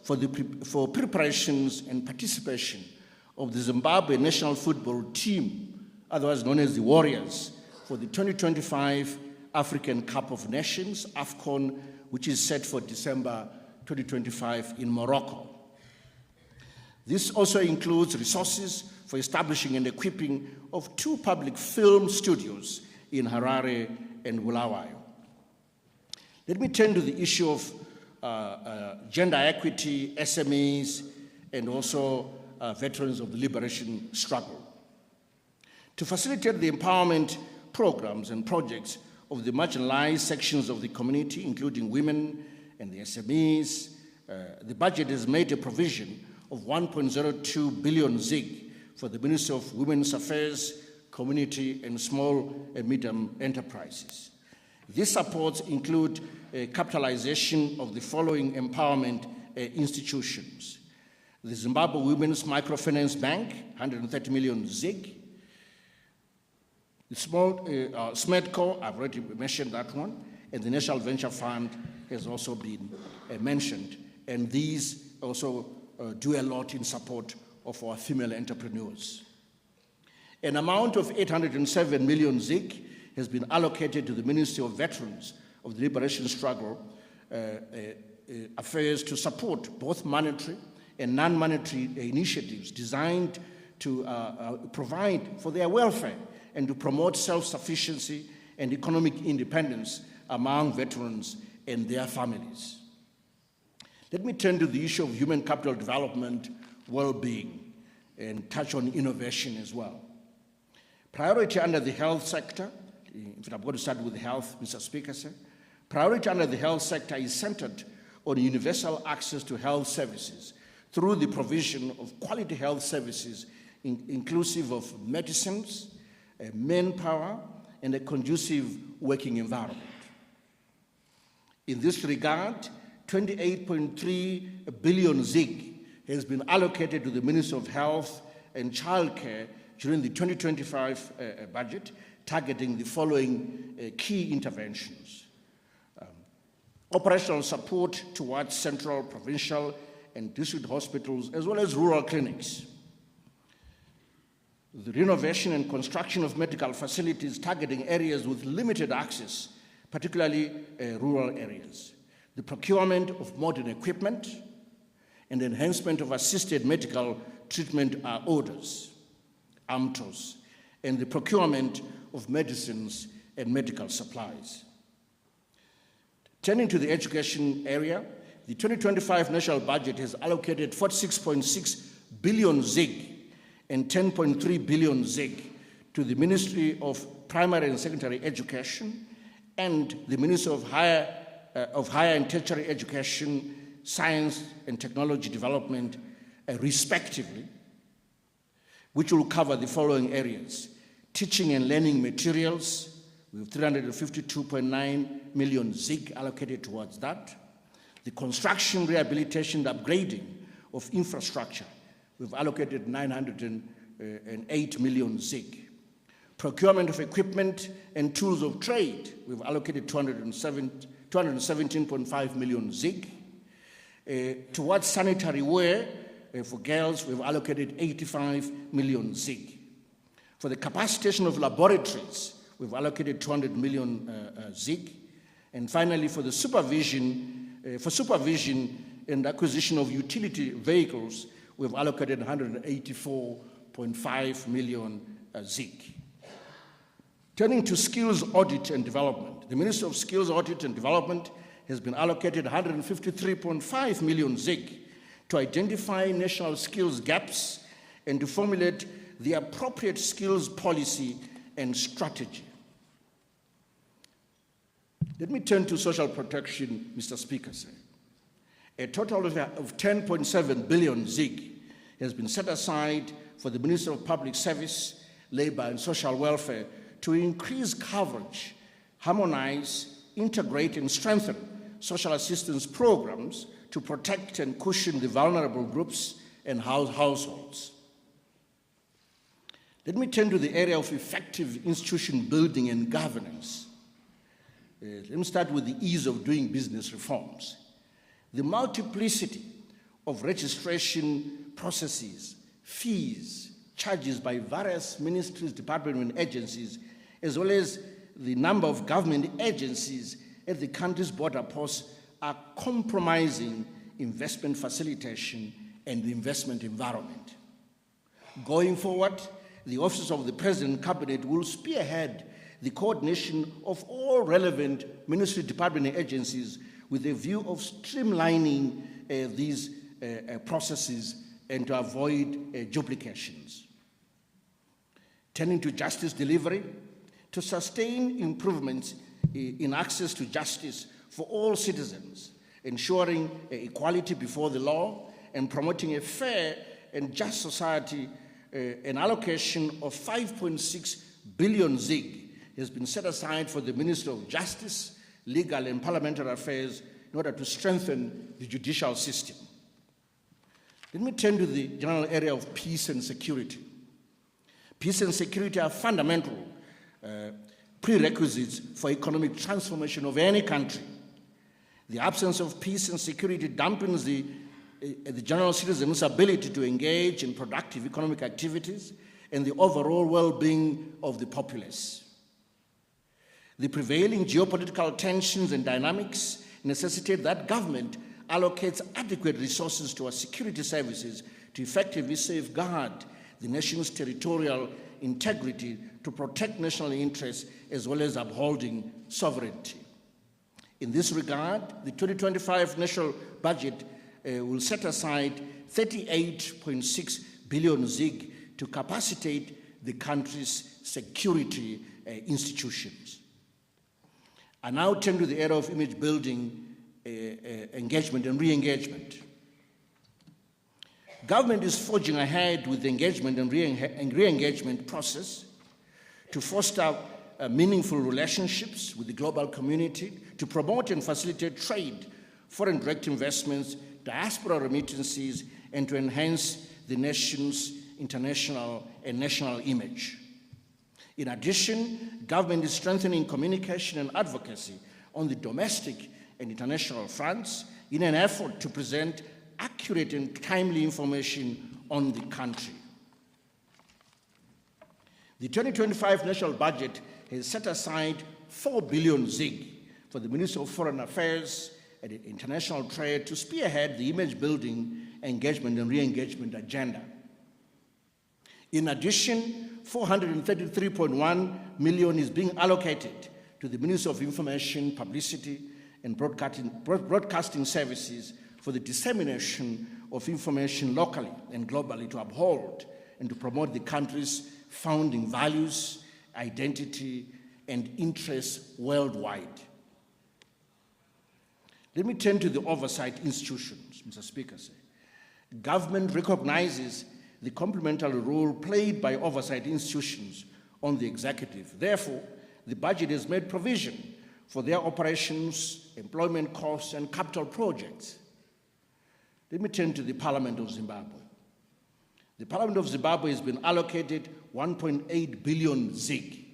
for preparations and participation of the Zimbabwe national football team, otherwise known as the Warriors, for the 2025 African Cup of Nations, AFCON, which is set for December 2025 in Morocco. This also includes resources for establishing and equipping of 2 public film studios in Harare and Bulawayo. Let me turn to the issue of gender equity, SMEs, and also veterans of the liberation struggle. To facilitate the empowerment programs and projects of the marginalized sections of the community, including women and the SMEs, the budget has made a provision of 1.02 billion ZiG for the Ministry of Women's Affairs, Community and Small and Medium Enterprises. These supports include capitalization of the following empowerment institutions. The Zimbabwe Women's Microfinance Bank, 130 million ZiG. The SMEDCO, I've already mentioned that one, and the National Venture Fund has also been mentioned. And these also do a lot in support of our female entrepreneurs. An amount of 807 million ZiG has been allocated to the Ministry of Veterans of the Liberation Struggle affairs to support both monetary and non-monetary initiatives designed to provide for their welfare and to promote self-sufficiency and economic independence among veterans and their families. Let me turn to the issue of human capital development, well-being, and touch on innovation as well. Priority under the health sector, in fact, I'm going to start with health, Mr. Speaker, sir. Priority under the health sector is centered on universal access to health services through the provision of quality health services inclusive of medicines, manpower, and a conducive working environment. In this regard, 28.3 billion ZiG has been allocated to the Ministry of Health and Childcare during the 2025 budget, targeting the following key interventions. Operational support towards central, provincial, and district hospitals, as well as rural clinics. The renovation and construction of medical facilities targeting areas with limited access, particularly rural areas. The procurement of modern equipment and enhancement of assisted medical treatment orders, AMTOs, and the procurement of medicines and medical supplies. Turning to the education area, the 2025 national budget has allocated 46.6 billion ZiG and 10.3 billion ZiG to the Ministry of Primary and Secondary Education and the Ministry of Higher and Tertiary Education, Science and Technology Development, respectively, which will cover the following areas: teaching and learning materials, we have 352.9 million ZiG allocated towards that. The construction, rehabilitation, and upgrading of infrastructure, we've allocated 908 million ZiG. Procurement of equipment and tools of trade, we've allocated 217.5 million ZiG. Towards sanitary wear for girls, we've allocated 85 million ZiG. For the capacitation of laboratories, we've allocated 200 million ZiG. And finally, for the supervision and acquisition of utility vehicles, we've allocated 184.5 million ZiG. Turning to skills audit and development, the Ministry of Skills Audit and Development has been allocated 153.5 million ZiG to identify national skills gaps and to formulate the appropriate skills policy and strategy. Let me turn to social protection, Mr. Speaker, sir. A total of 10.7 billion ZiG has been set aside for the Ministry of Public Service, Labor and Social Welfare to increase coverage, harmonize, integrate and strengthen social assistance programs to protect and cushion the vulnerable groups and households. Let me turn to the area of effective institution building and governance. Let me start with the ease of doing business reforms. The multiplicity of registration processes, fees, charges by various ministries, departments, and agencies, as well as the number of government agencies at the country's border posts are compromising investment facilitation and the investment environment. Going forward, the Office of the President Cabinet will spearhead the coordination of all relevant ministry, department, and agencies with a view of streamlining these processes and to avoid duplications. Turning to justice delivery, to sustain improvements in access to justice for all citizens, ensuring equality before the law and promoting a fair and just society, an allocation of 5.6 billion ZiG has been set aside for the Ministry of Justice, Legal and Parliamentary Affairs in order to strengthen the judicial system. Let me turn to the general area of peace and security. Peace and security are fundamental prerequisites for economic transformation of any country. The absence of peace and security dampens the the general citizen's ability to engage in productive economic activities, and the overall well-being of the populace. The prevailing geopolitical tensions and dynamics necessitate that government allocates adequate resources to our security services to effectively safeguard the nation's territorial integrity, to protect national interests, as well as upholding sovereignty. In this regard, the 2025 national budget will set aside 38.6 billion ZiG to capacitate the country's security institutions. I now turn to the area of image building, engagement and re-engagement. Government is forging ahead with the engagement and re-engagement process to foster meaningful relationships with the global community, to promote and facilitate trade, foreign direct investments, diaspora remittances, and to enhance the nation's international and national image. In addition, government is strengthening communication and advocacy on the domestic and international fronts in an effort to present accurate and timely information on the country. The 2025 national budget has set aside 4 billion ZiG for the Ministry of Foreign Affairs and International Trade to spearhead the image building, engagement and re-engagement agenda. In addition, 433.1 million is being allocated to the Ministry of Information, Publicity and Broadcasting Services for the dissemination of information locally and globally to uphold and to promote the country's founding values, identity, and interests worldwide. Let me turn to the oversight institutions, Mr. Speaker. Government recognizes the complementary role played by oversight institutions on the executive. Therefore, the budget has made provision for their operations, employment costs, and capital projects. Let me turn to the Parliament of Zimbabwe. The Parliament of Zimbabwe has been allocated 1.8 billion ZiG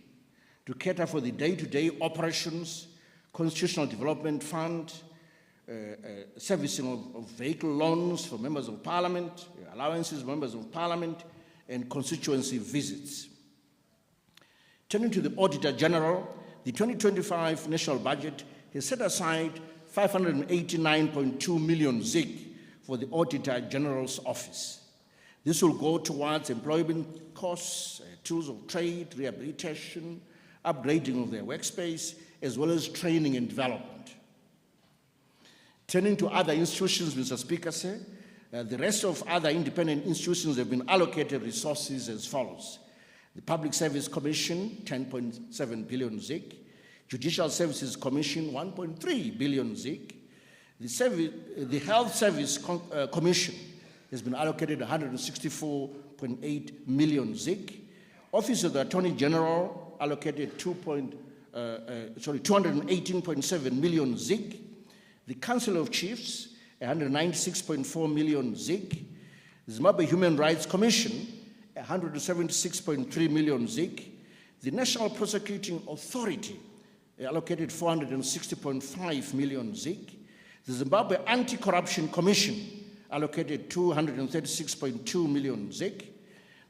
to cater for the day-to-day operations, Constitutional Development Fund, servicing of vehicle loans for members of Parliament, allowances for members of Parliament, and constituency visits. Turning to the Auditor General, the 2025 national budget has set aside 589.2 million ZiG for the Auditor General's office. This will go towards employment costs, tools of trade, rehabilitation, upgrading of their workspace, as well as training and development. Turning to other institutions, Mr. Speaker, the rest of other independent institutions have been allocated resources as follows. The Public Service Commission, 10.7 billion ZiG. Judicial Services Commission, 1.3 billion ZiG. The Health Service Commission has been allocated 164.8 million ZiG. Office of the Attorney General allocated 218.7 million ZiG. The Council of Chiefs, 196.4 million ZiG. The Zimbabwe Human Rights Commission, 176.3 million ZiG. The National Prosecuting Authority allocated 460.5 million ZiG. The Zimbabwe Anti-Corruption Commission allocated 236.2 million ZiG.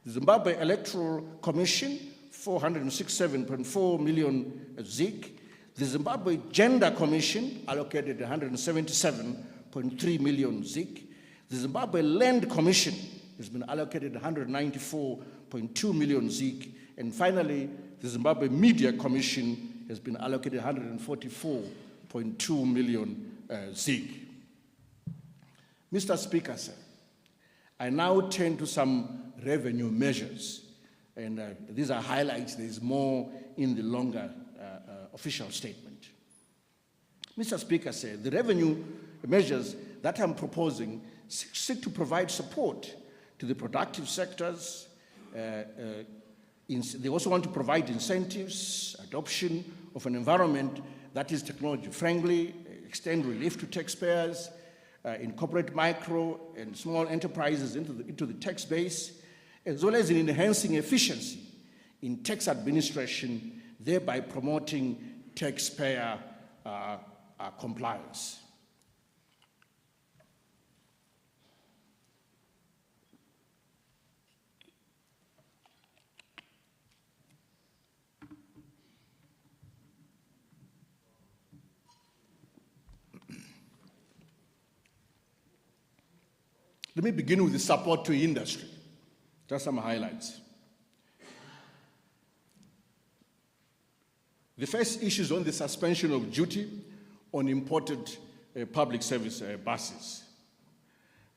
The Zimbabwe Electoral Commission, 467.4 million ZiG. The Zimbabwe Gender Commission allocated 177.3 million ZiG. The Zimbabwe Land Commission has been allocated 194.2 million ZiG. And finally, the Zimbabwe Media Commission has been allocated 144.2 million ZiG. Mr. Speaker, I now turn to some revenue measures. And these are highlights. There's more in the longer official statement. Mr. Speaker, the revenue measures that I'm proposing seek to provide support to the productive sectors. They also want to provide incentives, adoption of an environment that is technology friendly, extend relief to taxpayers, incorporate micro and small enterprises into the tax base, as well as in enhancing efficiency in tax administration, thereby promoting taxpayer compliance. Let me begin with the support to industry. Just some highlights. The first issue is on the suspension of duty on imported public service buses.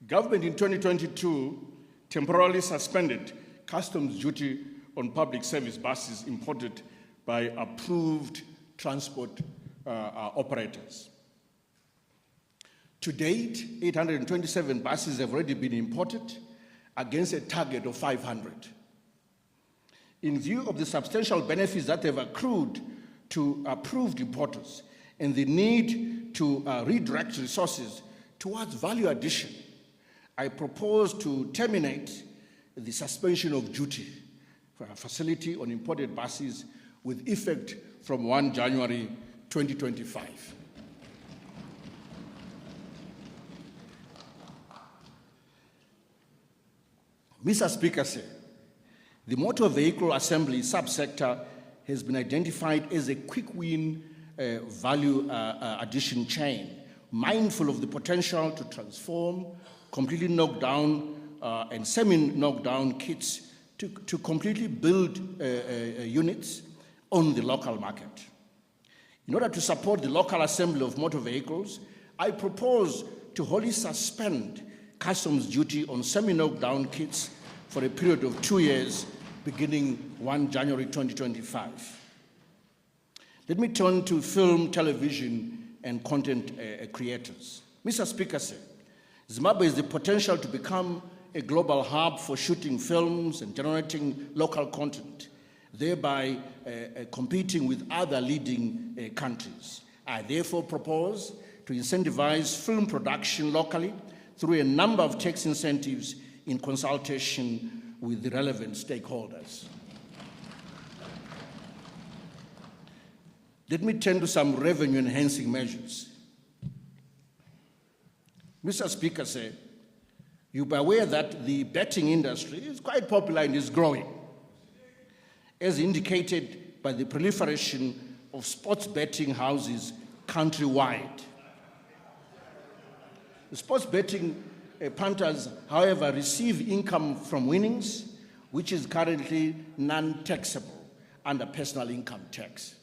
Government in 2022 temporarily suspended customs duty on public service buses imported by approved transport operators. To date, 827 buses have already been imported against a target of 500. In view of the substantial benefits that have accrued to approved importers and the need to redirect resources towards value addition, I propose to terminate the suspension of duty for a facility on imported buses with effect from 1 January 2025. Mr. Speaker, the motor vehicle assembly subsector has been identified as a quick win value addition chain, mindful of the potential to transform completely knocked down and semi-knocked down kits to completely build units on the local market. In order to support the local assembly of motor vehicles, I propose to wholly suspend customs duty on semi-knocked down kits for a period of 2 years, beginning 1 January 2025. Let me turn to film, television, and content creators. Mr. Speaker, Zimbabwe has the potential to become a global hub for shooting films and generating local content, thereby competing with other leading countries. I therefore propose to incentivize film production locally through a number of tax incentives in consultation with the relevant stakeholders. Let me turn to some revenue-enhancing measures. Mr. Speaker, you'll be aware that the betting industry is quite popular and is growing, as indicated by the proliferation of sports betting houses countrywide. The sports betting punters, however, receive income from winnings, which is currently non-taxable under personal income tax.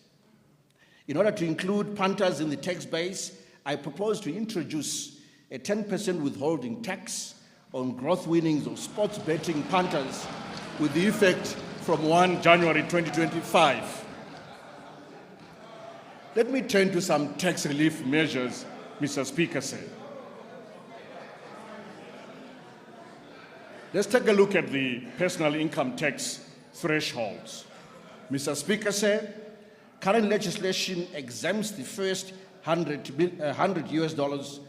In order to include punters in the tax base, I propose to introduce a 10% withholding tax on gross winnings of sports betting punters with the effect from 1 January 2025. Let me turn to some tax relief measures, Mr. Speaker. Let's take a look at the personal income tax thresholds. Mr. Speaker, current legislation exempts the first $100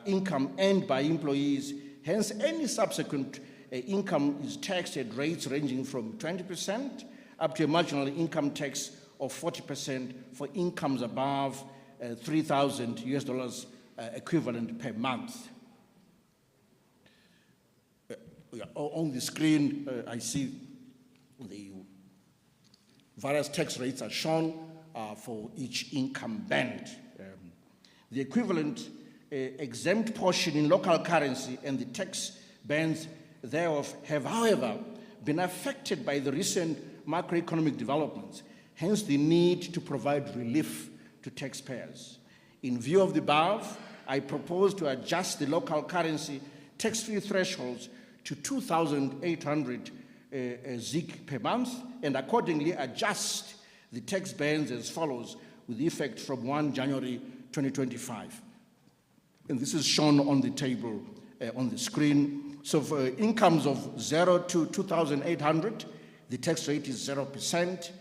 income earned by employees. Hence, any subsequent income is taxed at rates ranging from 20% up to a marginal income tax of 40% for incomes above $3,000 equivalent per month. On the screen, I see the various tax rates are shown for each income band. The equivalent exempt portion in local currency and the tax bands thereof have, however, been affected by the recent macroeconomic developments, hence the need to provide relief to taxpayers. In view of the above, I propose to adjust the local currency tax-free thresholds to 2,800 ZiG per month, and accordingly adjust the tax bands as follows, with effect from 1 January 2025. And this is shown on the table on the screen. So for incomes of 0 to 2,800, the tax rate is 0%.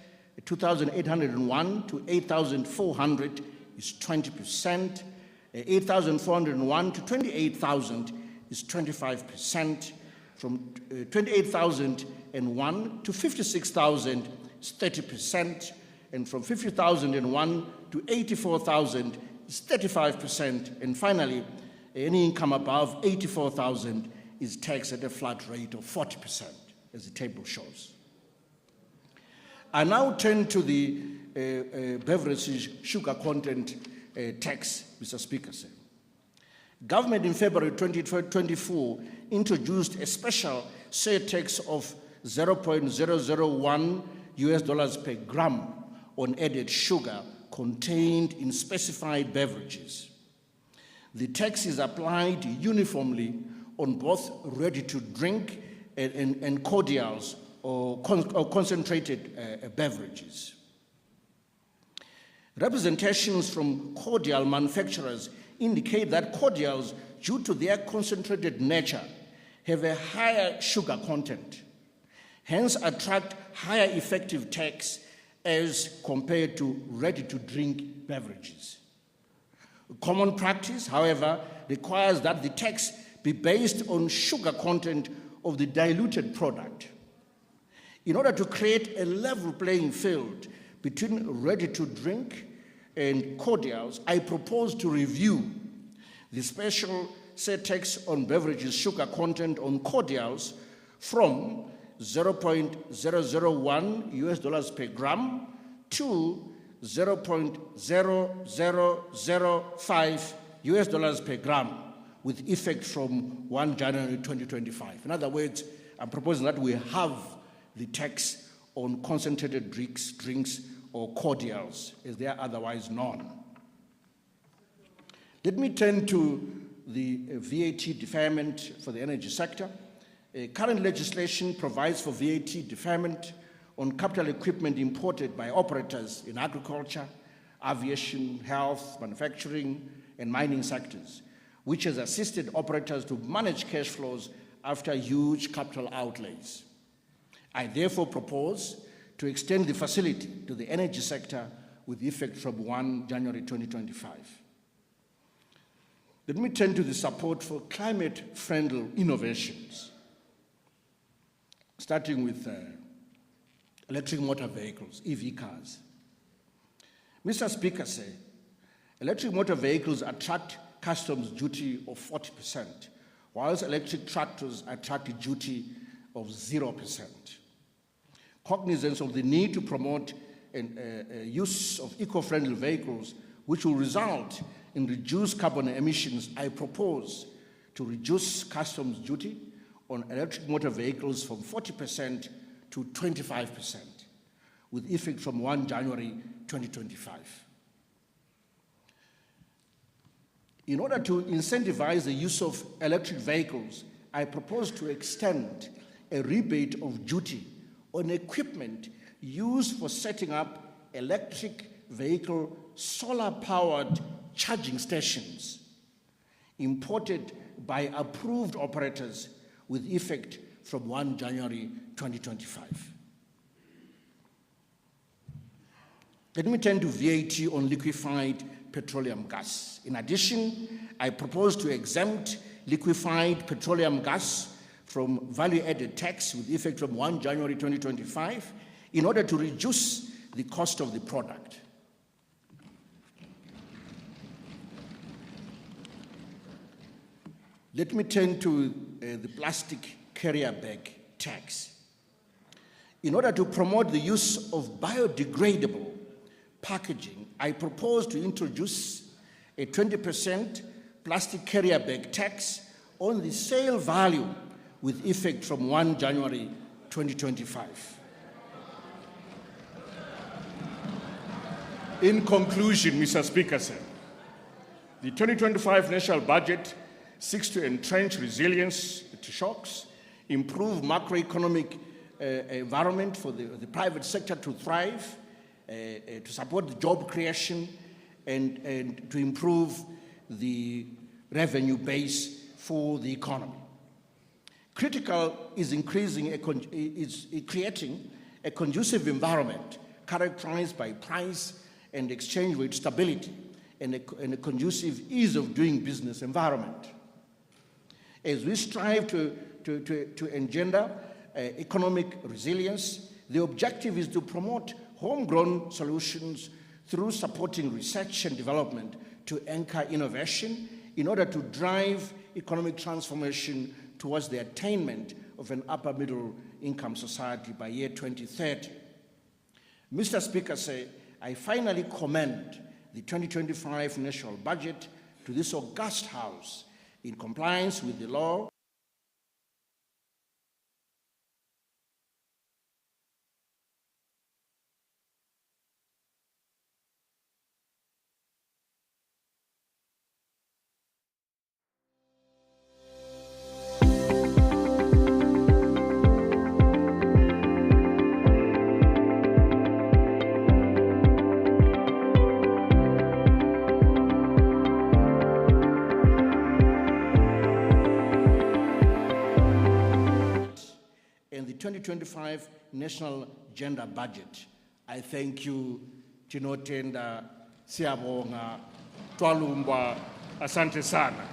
2,801 to 8,400 is 20%. 8,401 to 28,000 is 25%. From 28,001 to 56,000 is 30%. And from 50,001 to 84,000 is 35%. And finally, any income above 84,000 is taxed at a flat rate of 40%, as the table shows. I now turn to the beverages sugar content tax, Mr. Speaker. Government in February 2024 introduced a special surtax of $0.001 per gram on added sugar contained in specified beverages. The tax is applied uniformly on both ready-to-drink and cordials or concentrated beverages. Representations from cordial manufacturers indicate that cordials, due to their concentrated nature, have a higher sugar content, hence attract higher effective tax as compared to ready-to-drink beverages. Common practice, however, requires that the tax be based on sugar content of the diluted product. In order to create a level playing field between ready-to-drink and cordials, I propose to review the special surtax on beverages sugar content on cordials from $0.001 per gram to $0.0005 per gram, with effect from 1 January 2025. In other words, I'm proposing that we have the tax on concentrated drinks or cordials, as they are otherwise known. Let me turn to the VAT deferment for the energy sector. Current legislation provides for VAT deferment on capital equipment imported by operators in agriculture, aviation, health, manufacturing, and mining sectors, which has assisted operators to manage cash flows after huge capital outlays. I therefore propose to extend the facility to the energy sector with effect from 1 January 2025. Let me turn to the support for climate-friendly innovations, starting with electric motor vehicles, EV cars. Mr. Speaker said, electric motor vehicles attract customs duty of 40%, whilst electric tractors attract a duty of 0%. Cognizance of the need to promote use of eco-friendly vehicles, which will result in reduced carbon emissions, I propose to reduce customs duty on electric motor vehicles from 40% to 25%, with effect from 1 January 2025. In order to incentivize the use of electric vehicles, I propose to extend a rebate of duty on equipment used for setting up electric vehicle solar-powered charging stations imported by approved operators with effect from 1 January 2025. Let me turn to VAT on liquefied petroleum gas. In addition, I propose to exempt liquefied petroleum gas from value-added tax with effect from 1 January 2025 in order to reduce the cost of the product. Let me turn to the plastic carrier bag tax. In order to promote the use of biodegradable packaging, I propose to introduce a 20% plastic carrier bag tax on the sale value with effect from 1 January 2025. In conclusion, Mr. Speaker, sir, the 2025 national budget seeks to entrench resilience to shocks, improve macroeconomic environment for the private sector to thrive, to support job creation, and to improve the revenue base for the economy. Critical is creating a conducive environment characterized by price and exchange rate stability and a conducive ease of doing business environment. As we strive to engender economic resilience, the objective is to promote homegrown solutions through supporting research and development to anchor innovation in order to drive economic transformation towards the attainment of an upper middle income society by year 2030. Mr. Speaker, I finally commend the 2025 national budget to this august House in compliance with the law. And the 2025 National Gender Budget. I thank you, Tinotenda, Siabonga, Twalumba, asante sana.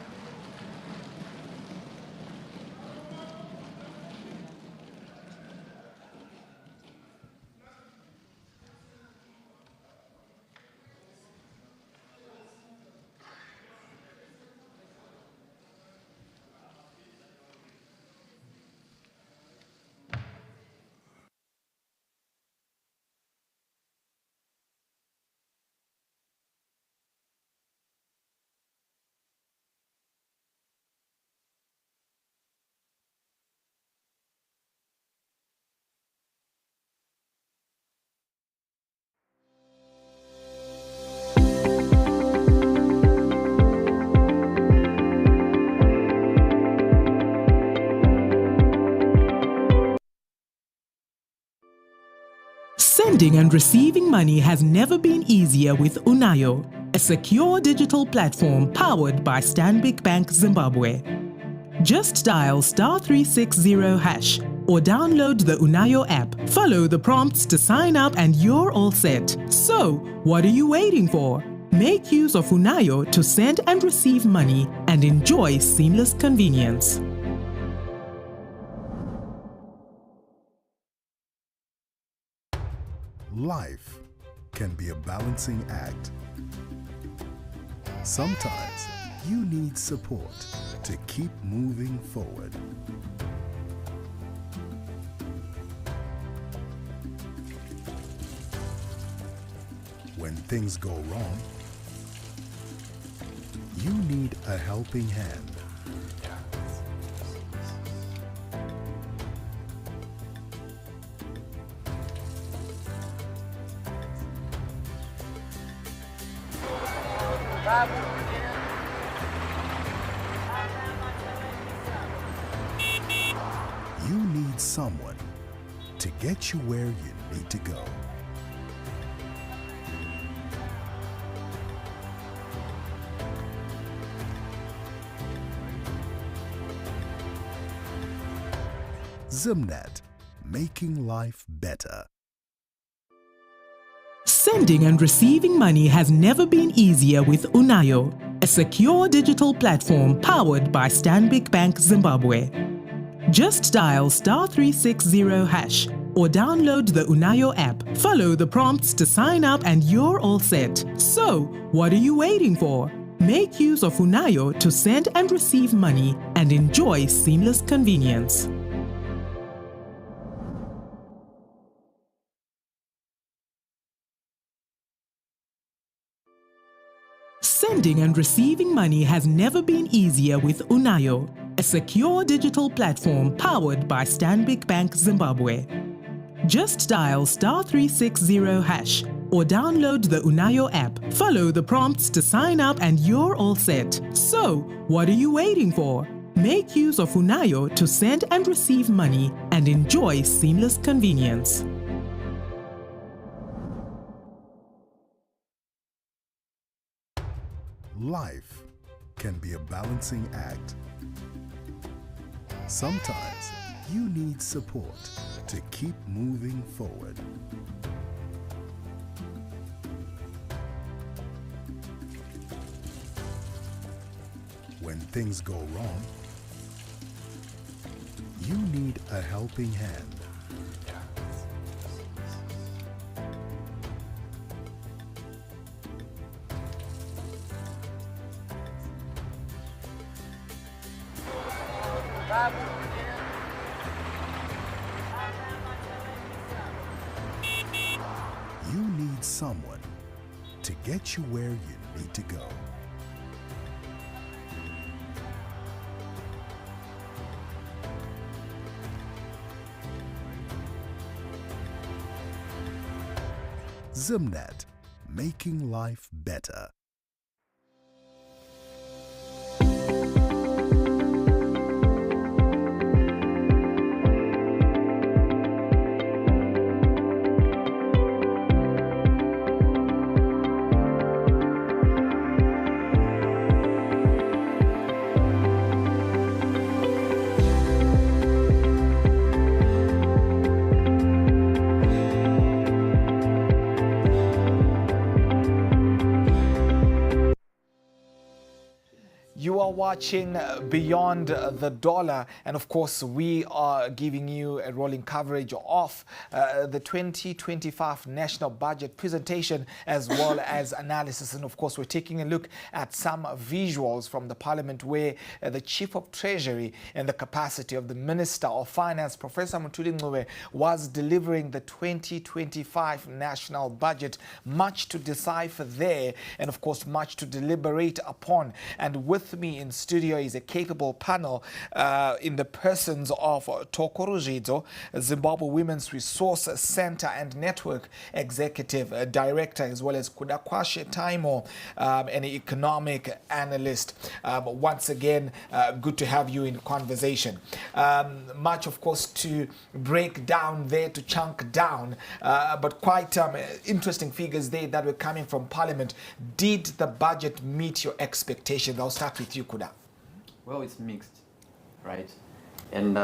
Sending and receiving money has never been easier with Unayo, a secure digital platform powered by Stanbic Bank Zimbabwe. Just dial *360# or download the Unayo app. Follow the prompts to sign up and you're all set. So, what are you waiting for? Make use of Unayo to send and receive money and enjoy seamless convenience. Life can be a balancing act. Sometimes you need support to keep moving forward. When things go wrong, you need a helping hand. You need someone to get you where you need to go. Zimnet, making life better. Sending and receiving money has never been easier with Unayo, a secure digital platform powered by Stanbic Bank Zimbabwe. Just dial *360# or download the Unayo app. Follow the prompts to sign up and you're all set. So, what are you waiting for? Make use of Unayo to send and receive money and enjoy seamless convenience. Sending and receiving money has never been easier with Unayo, a secure digital platform powered by Stanbic Bank Zimbabwe. Just dial *360# or download the Unayo app. Follow the prompts to sign up and you're all set. So, what are you waiting for? Make use of Unayo to send and receive money and enjoy seamless convenience. Life can be a balancing act. Sometimes you need support to keep moving forward. When things go wrong, you need a helping hand. You need someone to get you where you need to go. Zimnet, making life better. You are watching Beyond the Dollar, and of course we are giving you a rolling coverage of the 2025 national budget presentation as well as analysis. And of course we're taking a look at some visuals from the Parliament where the Chief of Treasury in the capacity of the Minister of Finance, Professor Mthuli Ncube, was delivering the 2025 national budget. Much to decipher there, and of course much to deliberate upon. And with me in studio is a capable panel in the persons of Toko Rujidzo, Zimbabwe Women's Resource Center and Network Executive Director, as well as Kudakwashe Taimo, an economic analyst. Once again, good to have you in conversation. Much, of course, to break down there, to chunk down, but quite interesting figures there that were coming from Parliament. Did the budget meet your expectations? I'll start with you, Kuda. Well, it's mixed, right? And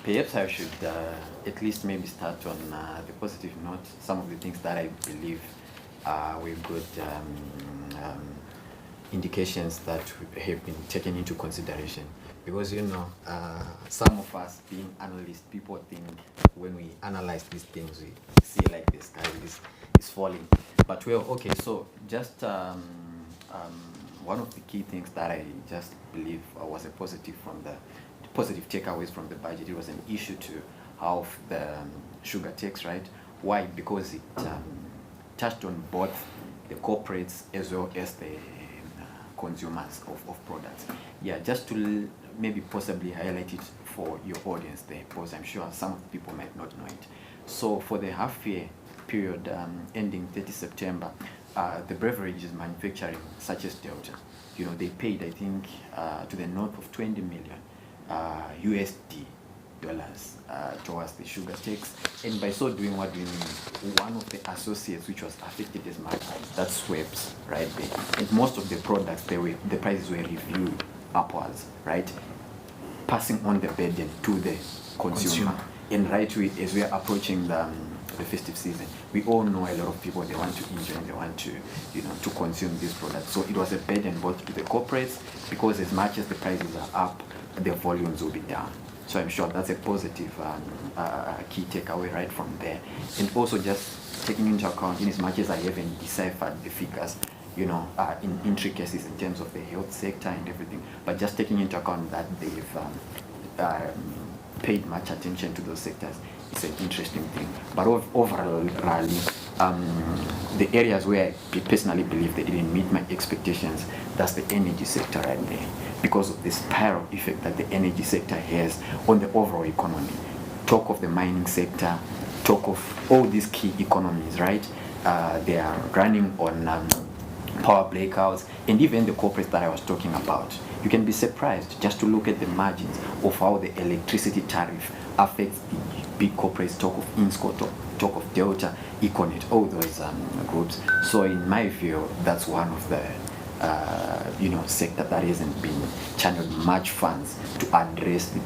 perhaps I should at least maybe start on the positive note. Some of the things that I believe we've got indications that have been taken into consideration. Because, you know, some of us being analysts, people think when we analyze these things, we see like the sky is falling. But well, okay, so just one of the key things that I just believe was a positive positive takeaways from the budget. It was an issue to half the sugar tax, right? Why? Because it touched on both the corporates as well as the consumers of products. Yeah, just to maybe possibly highlight it for your audience there, because I'm sure some people might not know it. So for the half-year period ending 30 September, the beverages manufacturing, such as Delta, you know, they paid, I think, to the north of 20 million USD dollars towards the sugar tax. And by so doing, what we mean, one of the associates which was affected as much, that's Schweppes, right there. And most of the products, the prices were reviewed upwards, right? Passing on the burden to the consumer. And right as we are approaching the festive season, we all know a lot of people, they want to enjoy and they want to, you know, to consume these products. So it was a burden both to the corporates, because as much as the prices are up, the volumes will be down. So I'm sure that's a positive key takeaway right from there. And also just taking into account, in as much as I haven't deciphered the figures, you know, in intricacies in terms of the health sector and everything, but just taking into account that they've paid much attention to those sectors, it's an interesting thing. But overall, the areas where I personally believe they didn't meet my expectations, that's the energy sector right there, because of the spiral effect that the energy sector has on the overall economy. Talk of the mining sector, talk of all these key economies, right? They are running on power blackouts, and even the corporates that I was talking about. You can be surprised just to look at the margins of how the electricity tariff affects the big corporates. Talk of Insco, talk of Delta, Econet, all those groups. So in my view, that's one of the sector that hasn't been channeled much funds to address the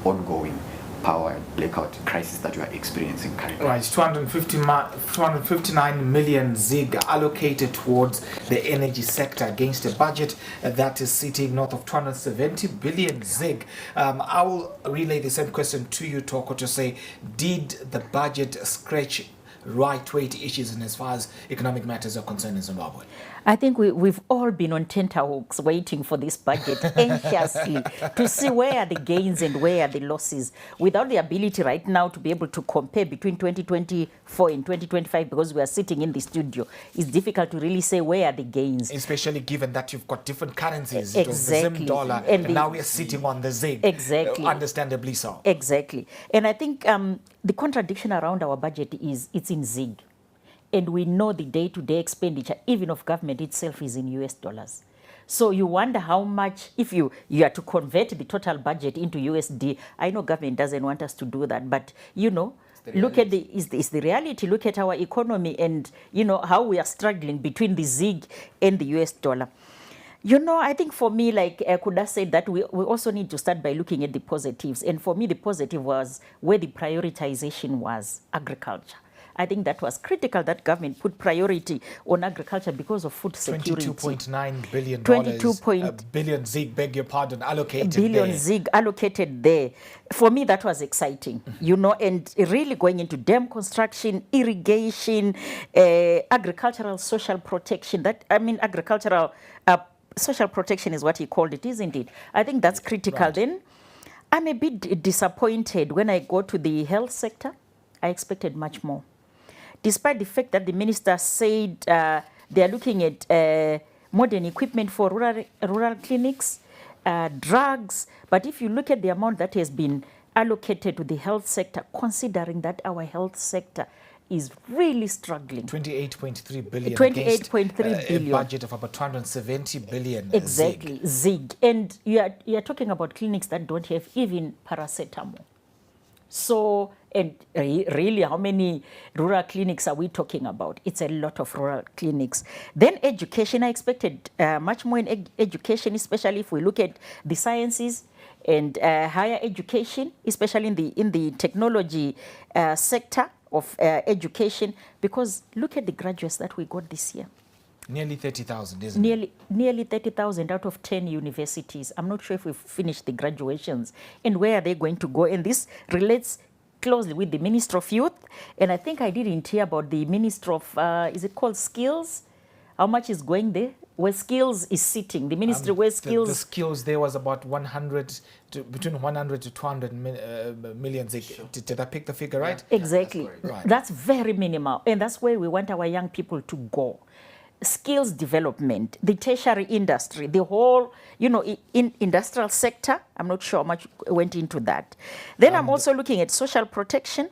ongoing power blackout crisis that we are experiencing currently. Right, 259 million ZiG allocated towards the energy sector against a budget that is sitting north of 270 billion ZiG. I will relay the same question to you, Toko, to say, did the budget scratch right weight issues in as far as economic matters are concerned in Zimbabwe? I think we've all been on tenterhooks waiting for this budget anxiously to see where are the gains and where are the losses, without the ability right now to be able to compare between 2024 and 2025, because we are sitting in the studio. It's difficult to really say where are the gains. Especially given that you've got different currencies. Exactly. It was the Zim dollar, and now we are sitting on the ZiG. Exactly. Understandably so. Exactly. And I think the contradiction around our budget is it's in ZiG. And we know the day-to-day expenditure, even of government itself, is in US dollars. So you wonder how much, if you are to convert the total budget into USD, I know government doesn't want us to do that, but look at is the reality. Look at our economy and how we are struggling between the ZiG and the US dollar. I think for me, like Kuda said, that we also need to start by looking at the positives. And for me, the positive was where the prioritization was agriculture. I think that was critical that government put priority on agriculture because of food security. $22.9 billion. 22 billion ZiG, beg your pardon, allocated billion there. ZiG allocated there. For me, that was exciting, and really going into dam construction, irrigation, agricultural social protection. Agricultural social protection is what he called it, isn't it? I think that's critical. Right. Then I'm a bit disappointed when I go to the health sector. I expected much more. Despite the fact that the minister said they are looking at modern equipment for rural clinics, drugs, but if you look at the amount that has been allocated to the health sector, considering that our health sector is really struggling. 28.3 billion. 28.3 billion. A budget of about 270 billion. Exactly, ZiG. And you are talking about clinics that don't have even paracetamol. So, and really, how many rural clinics are we talking about? It's a lot of rural clinics. Then education, I expected much more in education, especially if we look at the sciences and higher education, especially in the technology sector of education, because look at the graduates that we got this year. Nearly 30,000, isn't it? Nearly 30,000 out of 10 universities. I'm not sure if we've finished the graduations and where are they going to go. And this relates closely with the Minister of Youth. And I think I didn't hear about the Minister of, is it called Skills? How much is going there? Where Skills is sitting. The Ministry where Skills... The Skills there was about between 100 to 200 million. Sure. Did I pick the figure right? Exactly. That's right. That's very minimal. And that's where we want our young people to go. Skills development, the tertiary industry, the whole, in industrial sector. I'm not sure how much went into that. Then I'm also looking at social protection,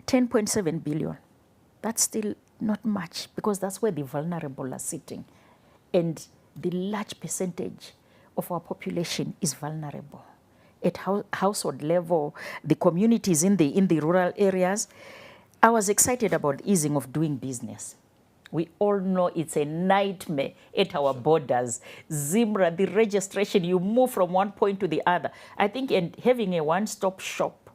10.7 billion. That's still not much because that's where the vulnerable are sitting. And the large percentage of our population is vulnerable. At household level, the communities in the rural areas, I was excited about easing of doing business. We all know it's a nightmare at our borders. Zimbra, the registration, you move from one point to the other. I think having a one-stop shop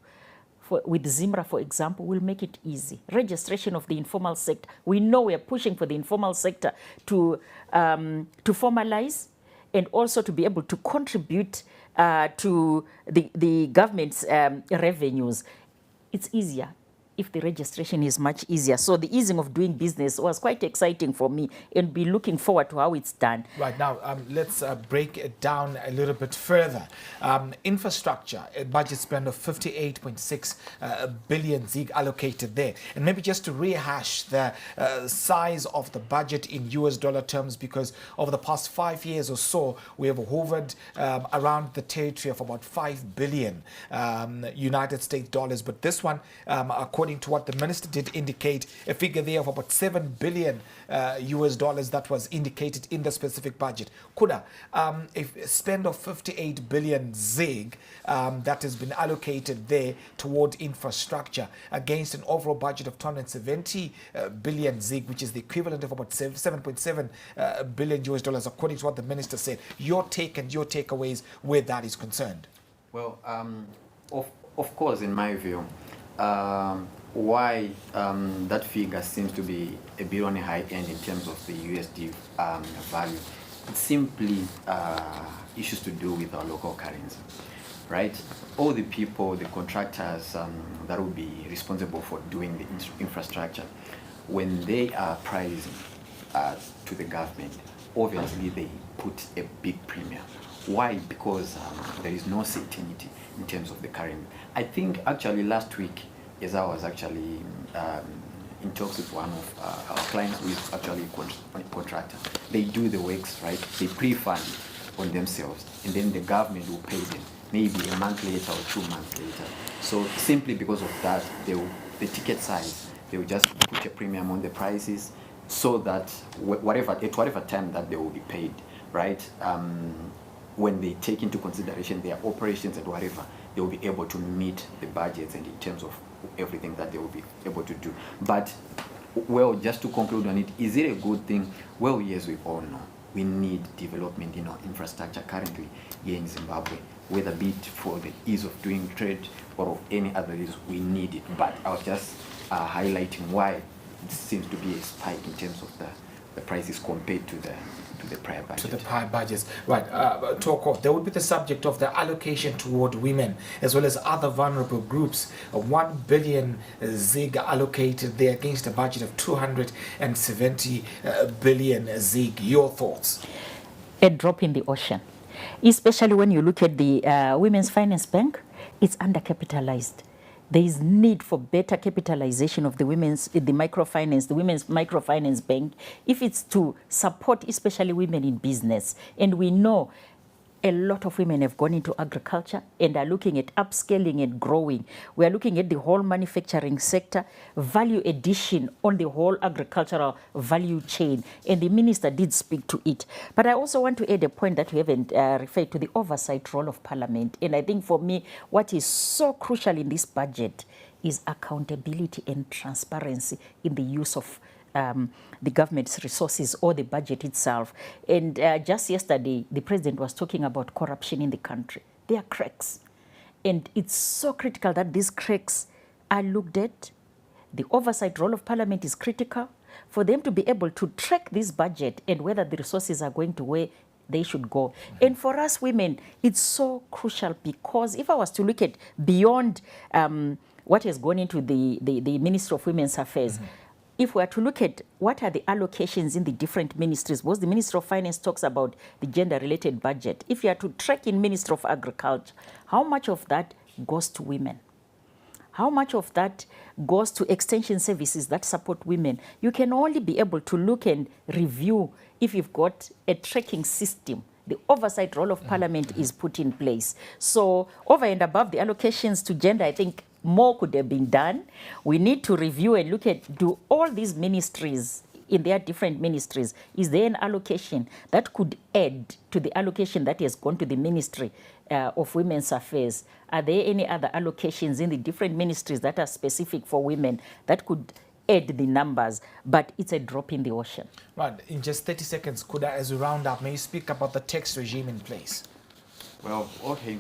with Zimbra, for example, will make it easy. Registration of the informal sector. We know we are pushing for the informal sector to formalize and also to be able to contribute to the government's revenues. It's easier if the registration is much easier. So the easing of doing business was quite exciting for me and be looking forward to how it's done. Right, now let's break it down a little bit further. Infrastructure, a budget spend of 58.6 billion ZiG allocated there. And maybe just to rehash the size of the budget in US dollar terms, because over the past 5 years or so, we have hovered around the territory of about 5 billion United States dollars. But this one, according to what the minister did indicate, a figure there of about 7 billion US dollars that was indicated in the specific budget. Kuda, a spend of 58 billion ZiG that has been allocated there toward infrastructure against an overall budget of 270 billion ZiG, which is the equivalent of about 7.7 billion US dollars, according to what the minister said. Your take and your takeaways where that is concerned. Well, of course, in my view, why that figure seems to be a bit on the high end in terms of the USD value. It's simply issues to do with our local currency, right? All the people, the contractors that will be responsible for doing the infrastructure, when they are pricing to the government, obviously they put a big premium. Why? Because there is no certainty in terms of the current. I think actually last week, as I was actually in talks with one of our clients who is actually a contractor, they do the works, right? They pre-fund on themselves, and then the government will pay them maybe a month later or 2 months later. So simply because of that, they will the ticket size. They will just put a premium on the prices so that at whatever time that they will be paid, right? When they take into consideration their operations and whatever, they will be able to meet the budgets and in terms of everything that they will be able to do. But, well, just to conclude on it, is it a good thing? Well, yes, we all know. We need development in our infrastructure currently here in Zimbabwe, whether be it for the ease of doing trade or of any other reason, we need it. But I was just highlighting why it seems to be a spike in terms of the prices compared to the prior budget. To the prior budgets. Right. There would be the subject of the allocation toward women as well as other vulnerable groups. 1 billion ZiG allocated there against a budget of 270 billion ZiG. Your thoughts? A drop in the ocean. Especially when you look at the Women's Finance Bank, it's undercapitalized. There is need for better capitalization of the women's microfinance bank, if it's to support especially women in business. And we know a lot of women have gone into agriculture and are looking at upscaling and growing. We are looking at the whole manufacturing sector, value addition on the whole agricultural value chain. And the minister did speak to it. But I also want to add a point that we haven't referred to, the oversight role of Parliament. And I think for me, what is so crucial in this budget is accountability and transparency in the use of the government's resources or the budget itself. And just yesterday, the president was talking about corruption in the country. There are cracks. And it's so critical that these cracks are looked at. The oversight role of Parliament is critical for them to be able to track this budget and whether the resources are going to where they should go. And for us women, it's so crucial because if I was to look at beyond what has gone into the Ministry of Women's Affairs, if we are to look at what are the allocations in the different ministries, because the Ministry of Finance talks about the gender-related budget. If you are to track in Ministry of Agriculture, how much of that goes to women? How much of that goes to extension services that support women? You can only be able to look and review if you've got a tracking system. The oversight role of Parliament is put in place. So over and above the allocations to gender, I think more could have been done. We need to review and look at, do all these ministries, in their different ministries, is there an allocation that could add to the allocation that has gone to the Ministry of Women's Affairs? Are there any other allocations in the different ministries that are specific for women that could add the numbers? But it's a drop in the ocean. Right. In just 30 seconds, could I, as we round up, may you speak about the tax regime in place? Well, okay.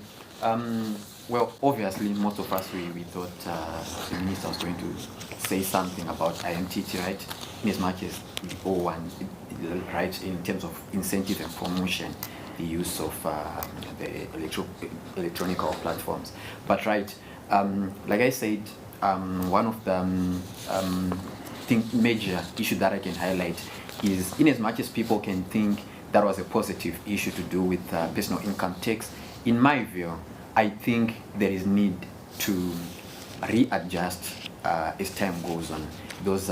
Well, obviously, most of us, we thought the minister was going to say something about IMTT, right? In as much as we all want, right, in terms of incentive and promotion, the use of the electronic platforms. But, right, like I said, one of the major issue that I can highlight is, in as much as people can think that was a positive issue to do with personal income tax, in my view, I think there is need to readjust as time goes on those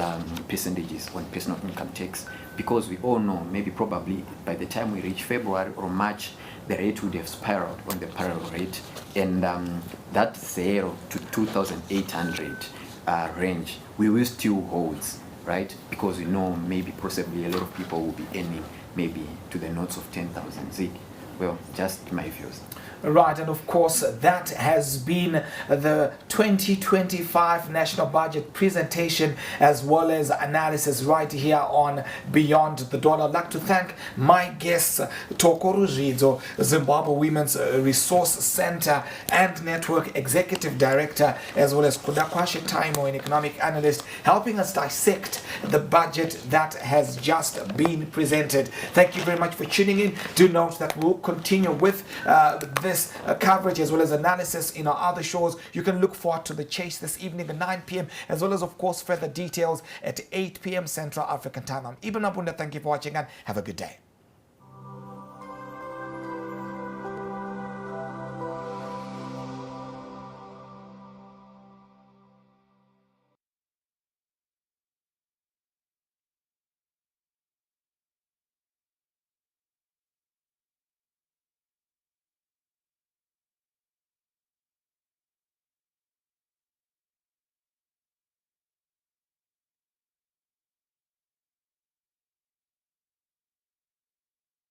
percentages on personal income tax, because we all know maybe probably by the time we reach February or March, the rate would have spiraled on the parallel rate, and that 0 to 2,800 range we will still hold, right? Because we know maybe possibly a lot of people will be earning maybe to the north of 10,000 ZiG. Well, just my views. Right, and of course that has been the 2025 National Budget presentation as well as analysis right here on Beyond the Dollar. I'd like to thank my guests, Tokoru Zvidzo, Zimbabwe Women's Resource Center and Network Executive Director, as well as Kudakwashi Taimo, an economic analyst, helping us dissect the budget that has just been presented. Thank you very much for tuning in. Do note that we'll continue with this coverage as well as analysis in our other shows. You can look forward to The Chase this evening at 9 p.m. as well as, of course, further details at 8 p.m. Central African Time. I'm Ibn Abunda. Thank you for watching and have a good day.